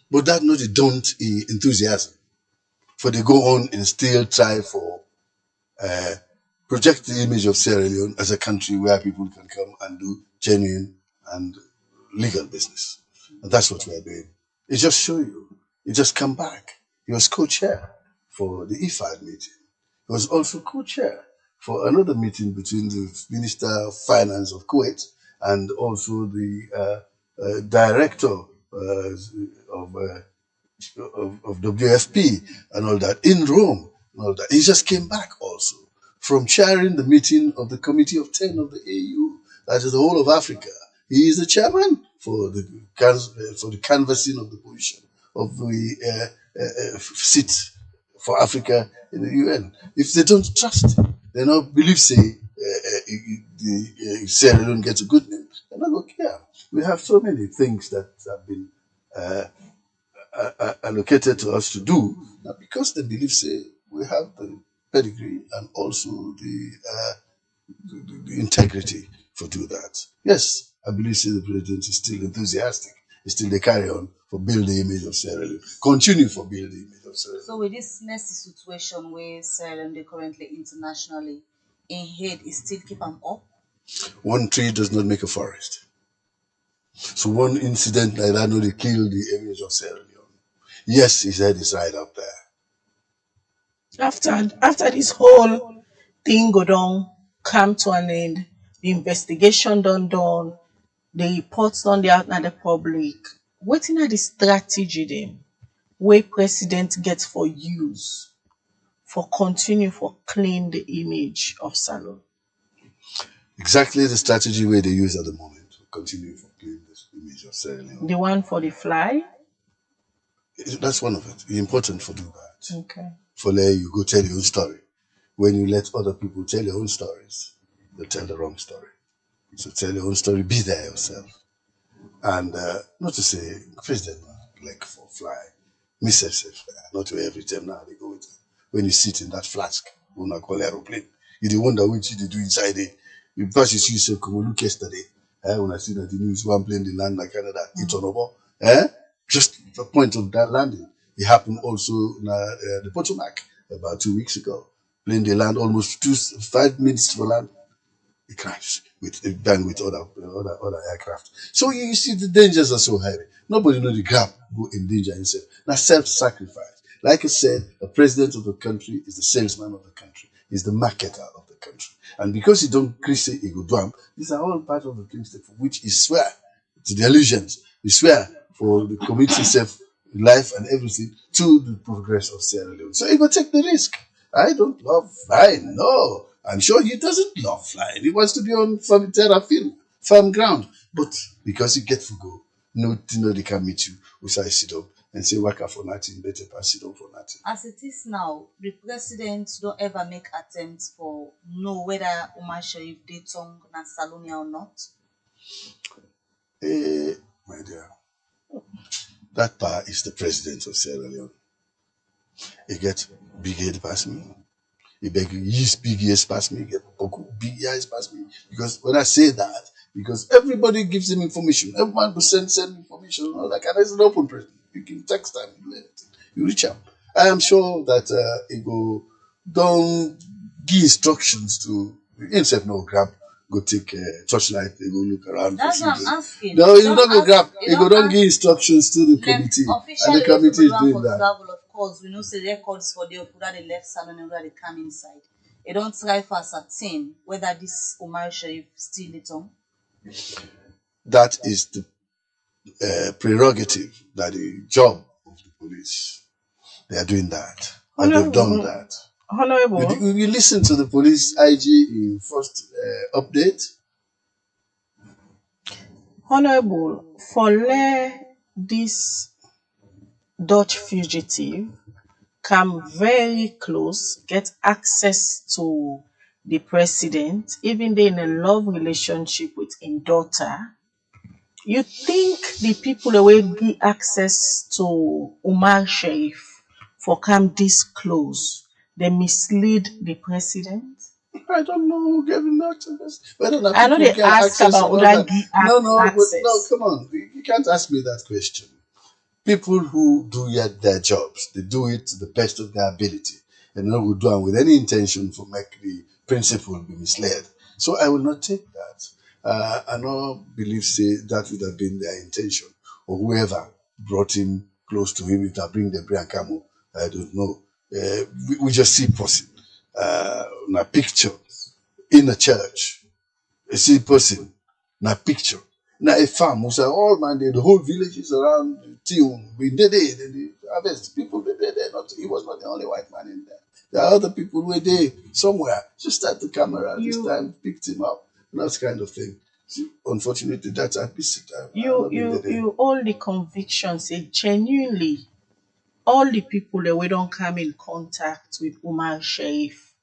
But that not the don't enthusiasm. For they go on and still try for project the image of Sierra Leone as a country where people can come and do genuine and legal business. And that's what we are doing. It just show you. It just come back. He was co-chair for the IFAD meeting. He was also co-chair for another meeting between the Minister of Finance of Kuwait and also the director of WFP and all that in Rome and all that. He just came back also from chairing the meeting of the Committee of 10 of the AU, that is the whole of Africa. He is the chairman for the canvassing of the position of the seat for Africa in the UN. If they don't trust him, they don't believe, say, Sierra Leone gets a good name, they're not going to care. We have so many things that have been allocated to us to do, because they believe, say, we have the pedigree and also the integrity for do that. Yes, I believe, say, the president is still enthusiastic. He's still they carry on for build the image of Sierra Leone. Continue for build the image of Sierra Leone. So with this messy situation where Sierra Leone they currently internationally in head is still keep them up? One tree does not make a forest. So one incident like that, no, they killed the image of Sierra Leone. Yes, his head is right up there. After this whole thing go down, come to an end, the investigation done, the reports done out at the public. What are the strategy then where president gets for use for continue for clean the image of Salon? Exactly the strategy where they use at the moment to continue for clean this image of Sierra Leone. The one for the fly? That's one of it. It's important for do that. Okay. For there you go tell your own story. When you let other people tell your own stories, they tell the wrong story. So tell your own story, be there yourself. And not to say, president, like for fly, Mrs. Not to every time now they go with it. When you sit in that flask, when I call aeroplane, you do wonder what you do inside it. You pass you see yourself come look yesterday. When I see that the news one plane the land like Canada, it's on over. Just the point of that landing. It happened also in the Potomac about 2 weeks ago. Plane they land almost 5 minutes for land. It crashed with bang with other aircraft. So you see the dangers are so heavy. Nobody know the gap go endanger himself. Now self-sacrifice. Like I said, the president of the country is the salesman of the country. He's the marketer of the country. And because he don't increase it, he go down. These are all part of the things for which he swear to the allegiance. He swear for the community himself, life and everything to the progress of Sierra Leone. So he will take the risk. I don't love flying. No. I'm sure he doesn't love flying. He wants to be on firm ground. But because he get to go, no, they can meet you. We say sit up and say work for nothing, better pass sit up for nothing. As it is now, the president don't ever make attempts for know whether Omar Sharif did tongue na Salonia or not. My dear, that part is the president of Sierra Leone. He get big head past me. He beg his big ears past me. He get big ears past me. Because when I say that, because everybody gives him information. Everyone will send information and all that. And it's an open president. You can text time, you do anything. You reach out. I am sure that he go don't give instructions to himself. No grab. Go take torchlight. They go look around. That's what I'm asking. No, you don't go grab. He go don't give instructions to the committee, and the committee is doing that. Of course, we know the records for the whether they left Salon and whether they come inside. They don't try for ascertain whether this Omar Sharif still it on. That is the prerogative, that the job of the police. They are doing that, and they've done that. Honorable, you listen to the police IG in first update. Honorable, for this Dutch fugitive come very close, get access to the president, even though in a love relationship with his daughter. You think the people that will give access to Omar Sharif for come this close, they mislead the president? I don't know who gave him access. I know they ask about that. No, access. No, come on. You can't ask me that question. People who do their jobs, they do it to the best of their ability. And not will do it with any intention for make the principle be misled. So I will not take that. I don't believe that would have been their intention, or whoever brought him close to him. If they bring the Brian Camo, I don't know. We just see person, na picture in a church, you see a person, na picture, na a farm, we say all man, the whole village is around Tiun. We did it, the harvest people, they not, he was not the only white man in there. There are other people who were there somewhere. Just start the camera this time, picked him up, and that kind of thing. See, unfortunately, that's a piece of time. You all the conviction say genuinely all the people that we don't come in contact with Umar Sharif,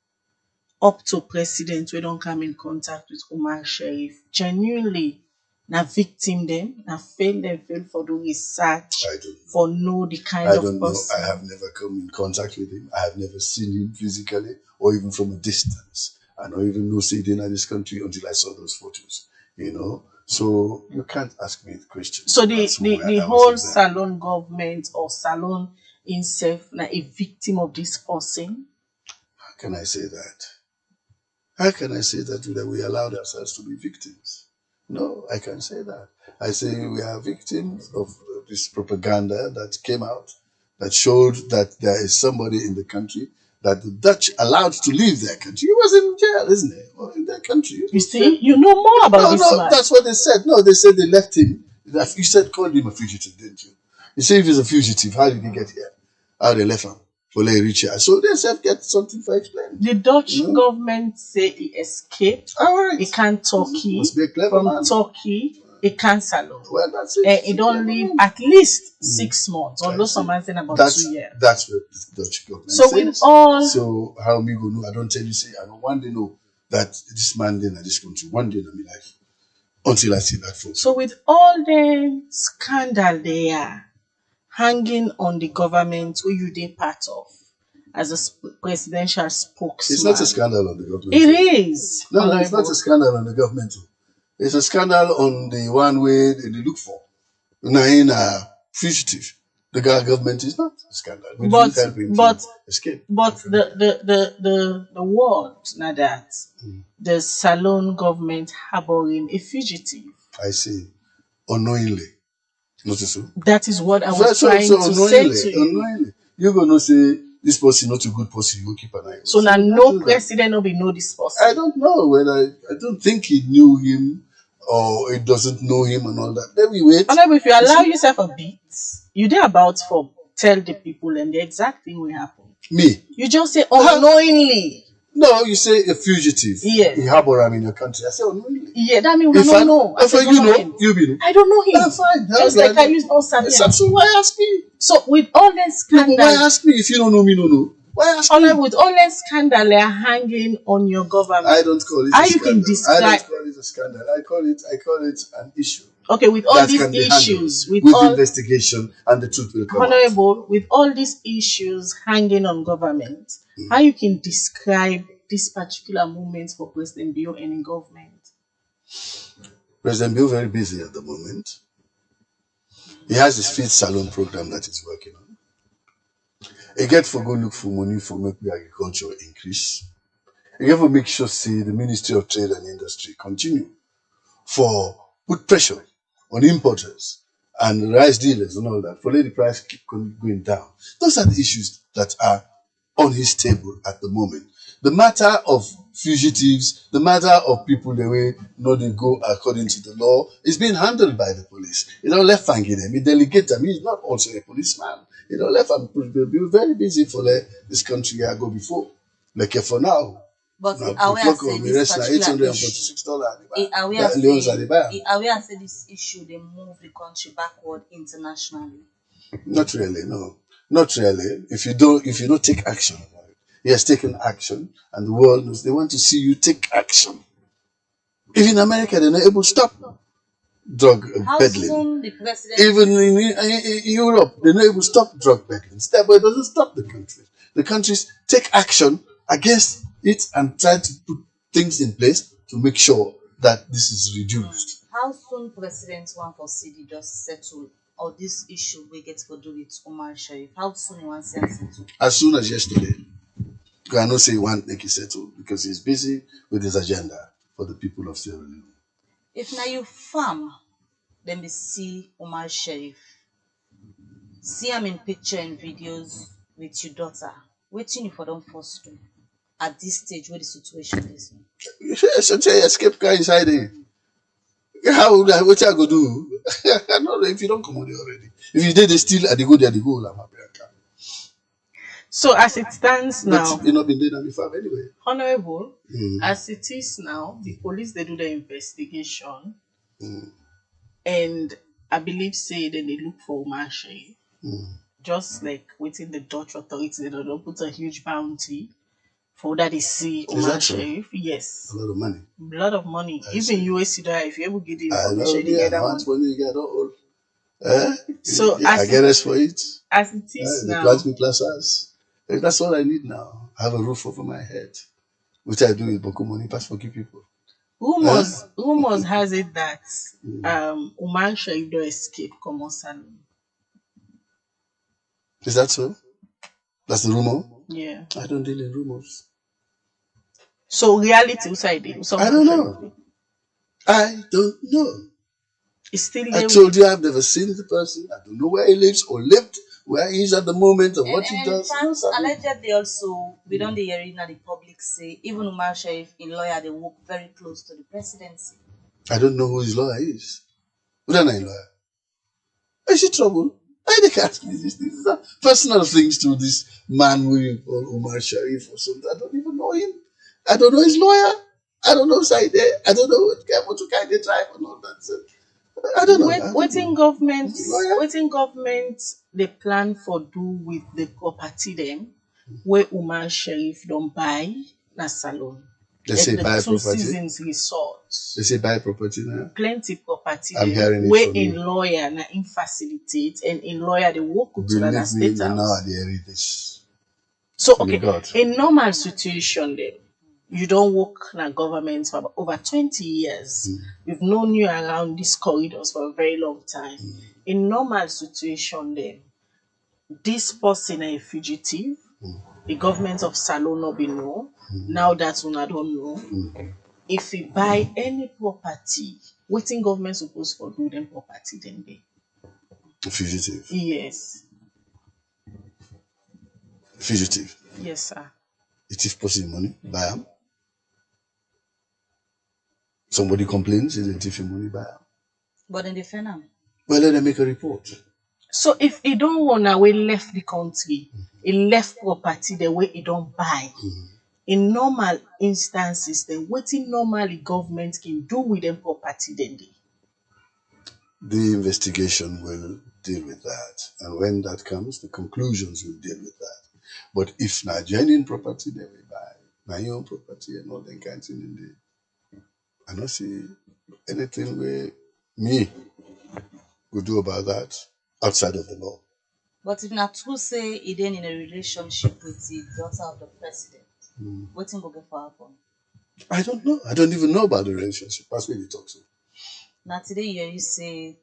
up to president, we don't come in contact with Umar Sharif, genuinely na victim them, na fail for the research, for know the kind of person. I have never come in contact with him. I have never seen him physically or even from a distance. I don't even know Sidin in this country until I saw those photos, you know. So you can't ask me the question. So the whole Salon government or Salon himself na a victim of this person? How can I say that? How can I say that we allowed ourselves to be victims? No, I can't say that. I say we are victims of this propaganda that came out that showed that there is somebody in the country that the Dutch allowed to leave their country. He was in jail, isn't he? Or in their country. You see, you know more about this man. That's what they said. No, they said they left him. You said called him a fugitive, didn't you? You say if he's a fugitive, how did he get here? How they left him? So they said get something for explaining. The Dutch government say he escaped. Right. He can't Turkey. Must be a clever from man. Turkey. He can't Salon. Well, that's it. He don't live at least 6 months. Although some man saying about 2 years. That's what the Dutch government says. With all so how me go know? I don't tell you say I don't one day know that this man in this country one day in my life until I see that photo. So with all the scandal they are hanging on the government who you they part of as a presidential spokesman. It's not a scandal on the government. It is. No, it's not a scandal on the government. It's a scandal on the one way they look for. In a fugitive. The government is not a scandal. But escape. But the word now that the Salon government harboring a fugitive. I see. Unknowingly. Not so. That is what I was trying to say to you. Unknowingly. You're gonna say this person not a good person, you keep an eye on. So now no president will be know this person. I don't know whether I don't think he knew him or he doesn't know him and all that. Let me wait. And if you allow yourself a bit, you dare about for tell the people and the exact thing will happen. Me. You just say unknowingly. No, you say a fugitive. Yes. You harbor him in your country. I say unknowingly. Yeah, that means we don't know. If you know, you be know. I don't know him. That's fine. Just like I use Osabia. So why ask me? So with all that scandal. Why ask me if you don't know me? No. Why ask me? With all that scandal they are hanging on your government. I don't call it how a you scandal. can describe. I don't call it a scandal. I call it an issue. Okay, with all these issues, with all investigation and the truth will come Honorable, out. With all these issues hanging on government, how you can describe this particular moment for President Bio and in government? President Bio very busy at the moment. He has his feed salon program that he's working on. He get for go look for money for make the agriculture increase. He get for make sure see the Ministry of Trade and Industry continue for put pressure on importers and rice dealers and all that for let the price keep going down. Those are the issues that are on his table at the moment. The matter of fugitives, the matter of people the way they go according to the law is being handled by the police. You know, left fanging them, he delegate them. He's not also a policeman. You know, left and be very busy for this country I go before. Like for now. But now, are we this particular $846. Are we say this issue they move the country backward internationally? Not really, no. Not really. If you don't take action. He has taken action, and the world knows they want to see you take action. Even in America, they're not able to stop drug peddling. Soon the president even in Europe, they're not able to stop drug peddling. But it doesn't stop the countries. The countries take action against it and try to put things in place to make sure that this is reduced. How soon President want for CD just settle or this issue we get to do with Omar Sharif? How soon he wants to settle? As soon as yesterday. I know say he won't make it settle because he's busy with his agenda for the people of Sierra Leone. If now you farm, then we see Omar Sharif. See him in picture and videos with your daughter. Waiting you for them first. at this stage where the situation is? So say escape car inside there. How would I, what I go do? I don't know if you don't come on there already. If you did, they still at the go there, they go. I'm happy. So as it stands now, But you not been there before anyway. Honorable, as it is now, the police they do the investigation, and I believe say then they look for Umar Sharif. Just like within the Dutch authorities, they don't put a huge bounty for that they see Umar Sharif. Yes. A lot of money. A lot of money. Even US, if you ever get the I know, information, you get that one. money you get all. So yeah, I get us for it. As it is They now, plant me plazas. That's all I need now. I have a roof over my head, which I do with Boku money pass for people. rumors has it that Umar Sharif don't escape Common Salon. Is that so? That's the rumor? Yeah. I don't deal in rumors. So reality inside it. I don't know. I don't know. It's still I told you I've never seen the person. I don't know where he lives or lived, where he is at the moment, or what he does. Allegedly also, we don't hear in the public say, even Umar Sharif in lawyer, they work very close to the presidency. I don't know who his lawyer is. Who don't know his lawyer? Is he trouble? I think ask me these things. These are personal things to this man we call Umar Sharif or something. I don't even know him. I don't know his lawyer. I don't know Saide. I don't know what kind of drive and all that. So, I don't know. Waiting government they plan for do with the property them where Umar Sharif don't buy na salon. They say buy Two property. Seasons resorts. They say buy property now. Plenty property. I'm hearing it where from in you. lawyer na in facilitate and in lawyer they work with Believe the me, state now house. I hear this. So From okay, God. in normal situation then you don't work in a government for over 20 years. We've known you around these corridors for a very long time. In normal situation then, this person a fugitive, the government of Salon no be know. Now that una don't know. If you buy any property, waiting government supposed for do them property then they. Fugitive. Yes. Fugitive. Yes, sir. It is possible money. Buy them. Somebody complains, they thief your money, buy them. But then they defend them. Well, let them make a report. So if he don't want away left the country, he left property the way he don't buy. In normal instances, then what normally government can do with them property then they. The investigation will deal with that. And when that comes, the conclusions will deal with that. But if Nigerian property they will buy, Nigerian property and all that kind of thing in there, I don't see anything where me would do about that outside of the law. But if not true say he then in a relationship with the daughter of the president, what thing go get for happen? I don't know. I don't even know about the relationship. That's where you talk to. Now today you say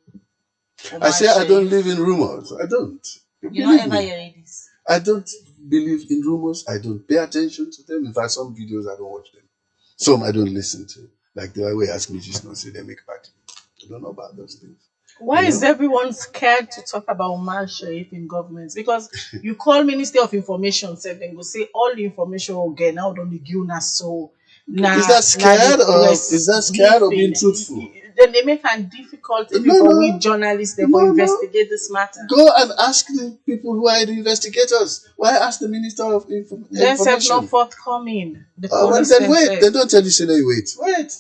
I say I don't live in rumors. I don't. You don't ever hear this. I don't believe in rumors. I don't pay attention to them. In fact, some videos I don't watch them. Some I don't listen to. Like the way ask me just not say they make party. I don't know about those things. Why is everyone scared to talk about Umar Sharif in governments? Because you call Ministry of Information, said then go say all the information will get now don't give us so. Is that scared or being truthful? Then they make it difficult for we journalists to investigate this matter. Go and ask the people who are the investigators. Why ask the Minister of Information? They have not forthcoming. Well, then wait. They don't tell you say wait. Wait.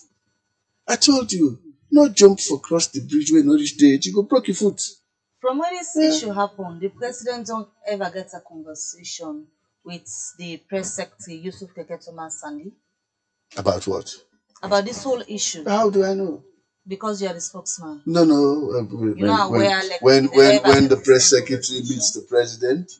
I told you, not jump for cross the bridge where no reach there. You go broke your foot. From when this issue happened, the president don't ever get a conversation with the press secretary Yusuf Keketoma Sandy. About what? About this whole issue. How do I know? Because you are the spokesman. No. When the press secretary meets the president,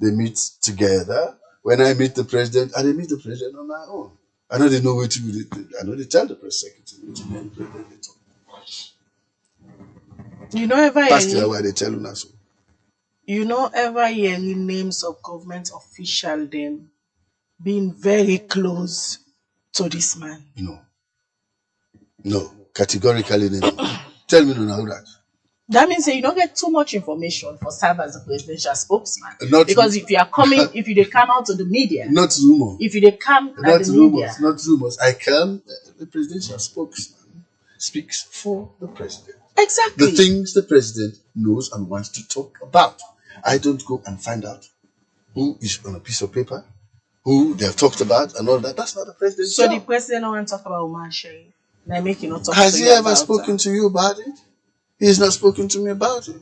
they meet together. When I meet the president, I meet the president on my own. I know they know what to do. I know they tell the press secretary what to do. You know ever why they tell us so. You know ever hearing names of government official them being very close to this man? No. Categorically no. Tell me now that. That means that you don't get too much information for serve as a presidential spokesman. Not because if you are coming, if you they come out to the media, not rumor. if you they come Not at the rumors, media, not rumors. I can. The presidential spokesman speaks for the president. exactly The things the president knows and wants to talk about. I don't go and find out who is on a piece of paper, who they have talked about, and all that. That's not the president's So job. the president don't want to talk about Omar Sharif. They make you not talk. Has to he you ever about spoken that. to you about it? He has not spoken to me about it.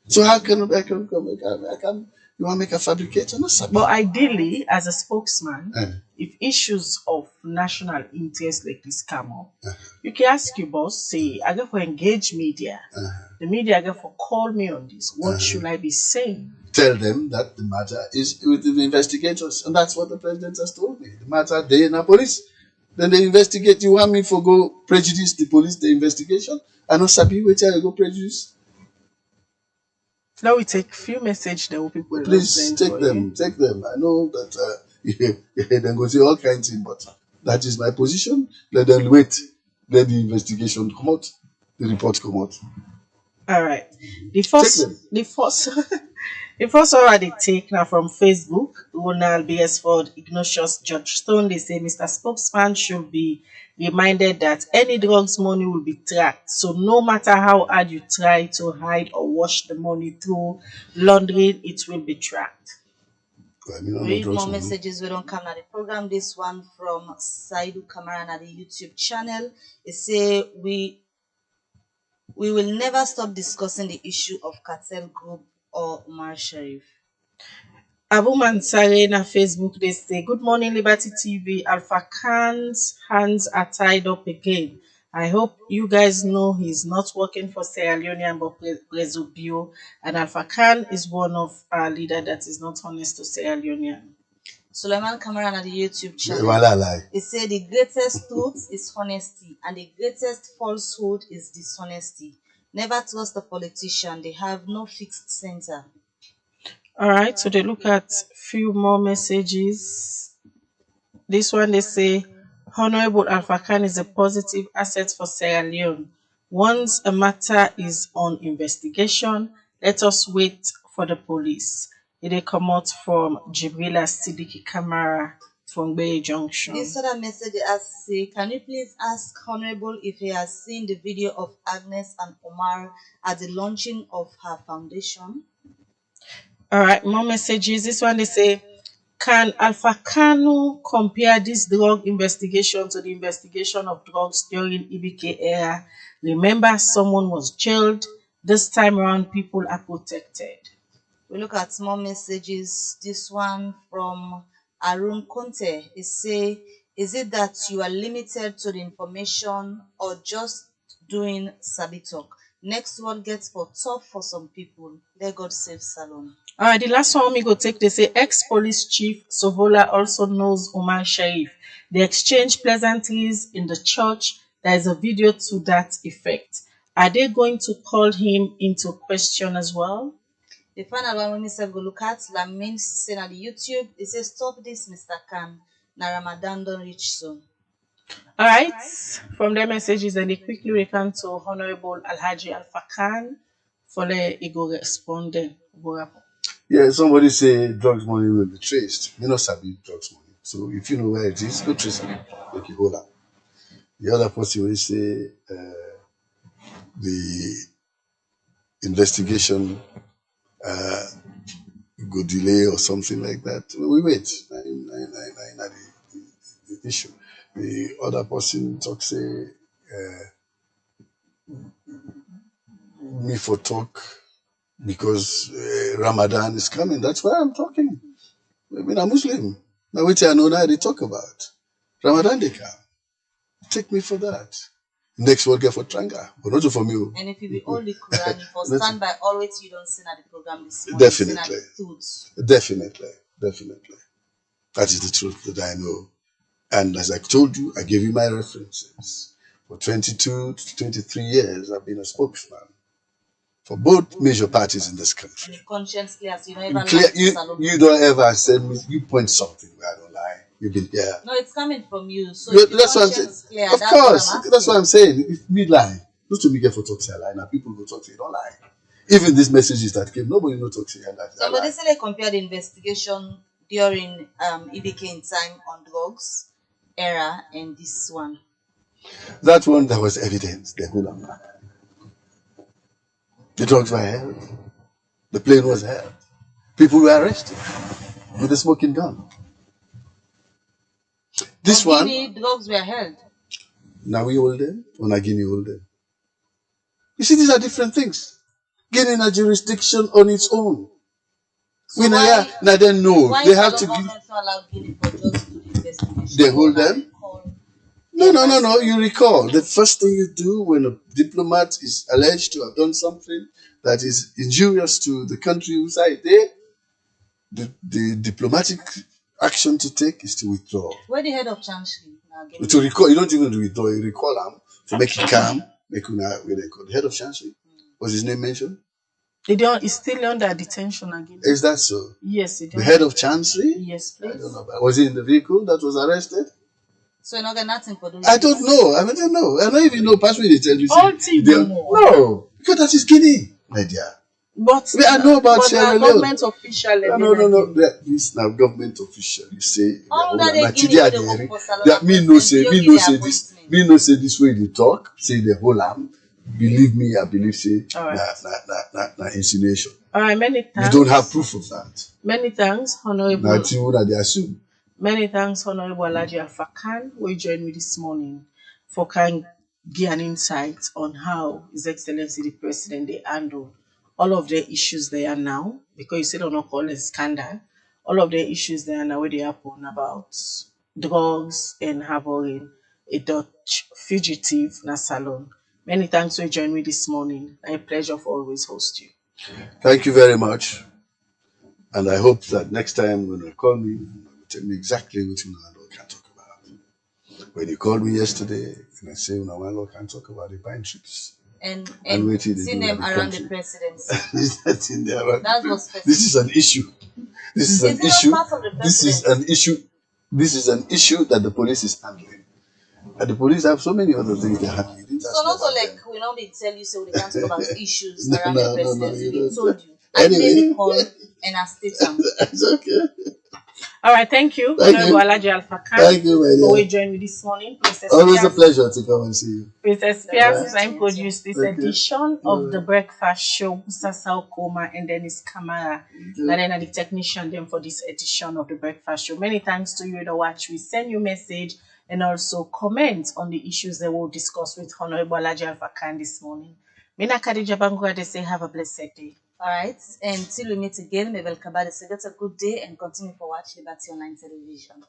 So how can I can you want to make a fabricator? No, sir. But ideally, as a spokesman, Eh. if issues of national interest like this come up, you can ask your boss, say, I got for engage media. The media got for call me on this. What should I be saying? Tell them that the matter is with the investigators, and that's what the president has told me. The matter they in the police. Then they investigate. You want me for go prejudice the police, the investigation? I know Sabi, wait till I go prejudice. Now we take few messages that people will Please send take for them, you. take them. I know that then go say all kinds of things, but that is my position. Let them wait. Let the investigation come out, the report come out. All right. The Take first, them. the first, the first one they take now from Facebook. Ronald Beresford, Ignatius George Stone. They say Mr. Spokesman should be reminded that any drugs money will be tracked. So no matter how hard you try to hide or wash the money through laundering, it will be tracked. Read more messages we don't come at the program. This one from Saidu Kamaran at the YouTube channel. It say we will never stop discussing the issue of cartel group or Umar Sharif. Abu Mansare na Facebook, they say, Good morning, Liberty TV. Alpha Khan's hands are tied up again. I hope you guys know he's not working for Sierra Leone but Bresobio. And Alpha Khan is one of our leaders that is not honest to Sierra Leone. Suleiman Kamaran at the YouTube channel. Lie. It said the greatest truth is honesty and the greatest falsehood is dishonesty. Never trust a politician. They have no fixed center. All right, so they look at few more messages. This one they say, Honorable Alpha Khan is a positive asset for Sierra Leone. Once a matter is on investigation, let us wait for the police. It come out from Jibrila Siddiqui Kamara from Bay Junction. This other message asks, say, can you please ask Honorable if he has seen the video of Agnes and Omar at the launching of her foundation? All right, more messages. This one they say, can Alpha Kanu compare this drug investigation to the investigation of drugs during EBK era? Remember, someone was jailed. This time around, people are protected. We look at more messages. This one from Arun Conte. It say, is it that you are limited to the information or just doing sabi talk? Next one gets for tough for some people. Let God save Salon. All right, the last one we go take, they say ex-police chief Sovola also knows Omar Sharif. They exchange pleasantries in the church. There is a video to that effect. Are they going to call him into question as well? The final one when we go look at Lamin saying at the YouTube, it says stop this, Mr. Khan. Na Ramadan don't reach soon. All right, from their messages, and they quickly return to Honorable Alhaji Alpha Kanu for the ego responding. Yeah, somebody say drugs money will be traced. You know, sabi drugs money. So if you know where it is, go trace it. Make it hold up. The other person will say the investigation go delay or something like that. We wait. The issue. The other person talk say me for talk because Ramadan is coming. That's why I'm talking. I mean, I'm Muslim. Now, which I know now they talk about. Ramadan they come. Take me for that. Next one get for Tranga. But not for me. And if you be all the Quran, you for stand by always you don't sin at the program this morning. Definitely. Definitely. That is the truth that I know. And as I told you, I gave you my references. For 22 to 23 years, I've been a spokesman for both major parties in this country. And conscience clear, so you don't ever You don't ever send me, you point something where I don't lie. You've been here. No, it's coming from you. So That's what I'm saying. Clear, of course, that's what I'm saying. If me lie, Not to be careful talk say lie. Now people go talk say don't lie. Even these messages that came, nobody no talk say that. So, but they say they compare the investigation during EBK time on drugs era and this one. That one, there was evidence. The whole amount. The drugs were held. The plane was held. People were arrested with a smoking gun. This one. Guinea drugs were held. Now we hold them, or now Guinea hold them. You see, these are different things. Guinea a jurisdiction on its own. So we now they know why they have to give. Allow Guinea for just to do the investigation? They hold them. No. You recall the first thing you do when a diplomat is alleged to have done something that is injurious to the country whose side there, the diplomatic action to take is to withdraw. Where the head of Chancellery? To recall, you don't even withdraw. You recall him to make it calm. Make the head of Chancellery. Was his name mentioned? It's still under detention again. Is that so? Yes, it is. The head of Chancellery? Yes, please. I don't know. Was he in the vehicle that was arrested? So you not get nothing for doing. I don't know. I don't know. I don't even know. Password they tell me. No, because that is Guinea, my dear. But I know about Sierra Leone. Government official. No. This now government official. You say that me no say this way they talk. Say the whole arm. Believe me, I believe say na insinuation. All right, many thanks. You don't have proof of that. Many thanks, Honorable. That's what they assume. Many thanks, Honorable Alhaji Alpha Kanu, who joined me this morning for kind give an insight on how His Excellency the President they handle all of the issues they are now, because you said on not call it scandal, all of the issues they are now where they happen about drugs and harboring a Dutch fugitive na salon. Many thanks for joining me this morning. A pleasure for always host you. Thank you very much. And I hope that next time when you call me, tell me exactly what you can talk about. When you called me yesterday, and I say, no, I can't talk about the pine trips. And see them around the presidency. This is an issue. This is an issue that the police is handling. And the police have so many other things they're handling. So not so like we don't tell you so they can't talk about issues around the presidency. We told you. Anyway. I made a call and I state them. It's okay. All right, thank you. Honorable Alhaji Alpha Kanu. Thank you, my dear. For joining me this morning. Always a pleasure to come and see you. Princess Pias I produced this edition of the Breakfast Show. Musa Koma and Dennis Kamara. And then the technician them for this edition of the Breakfast Show. Many thanks to you, the watch. We send you message and also comment on the issues that we'll discuss with Honorable Alhaji Alpha Kanu this morning. Mina Khadija Bangura, they say have a blessed day. All right, and till we meet again, Mabel Kabade say that's a good day and continue for watching Liberty Online Television.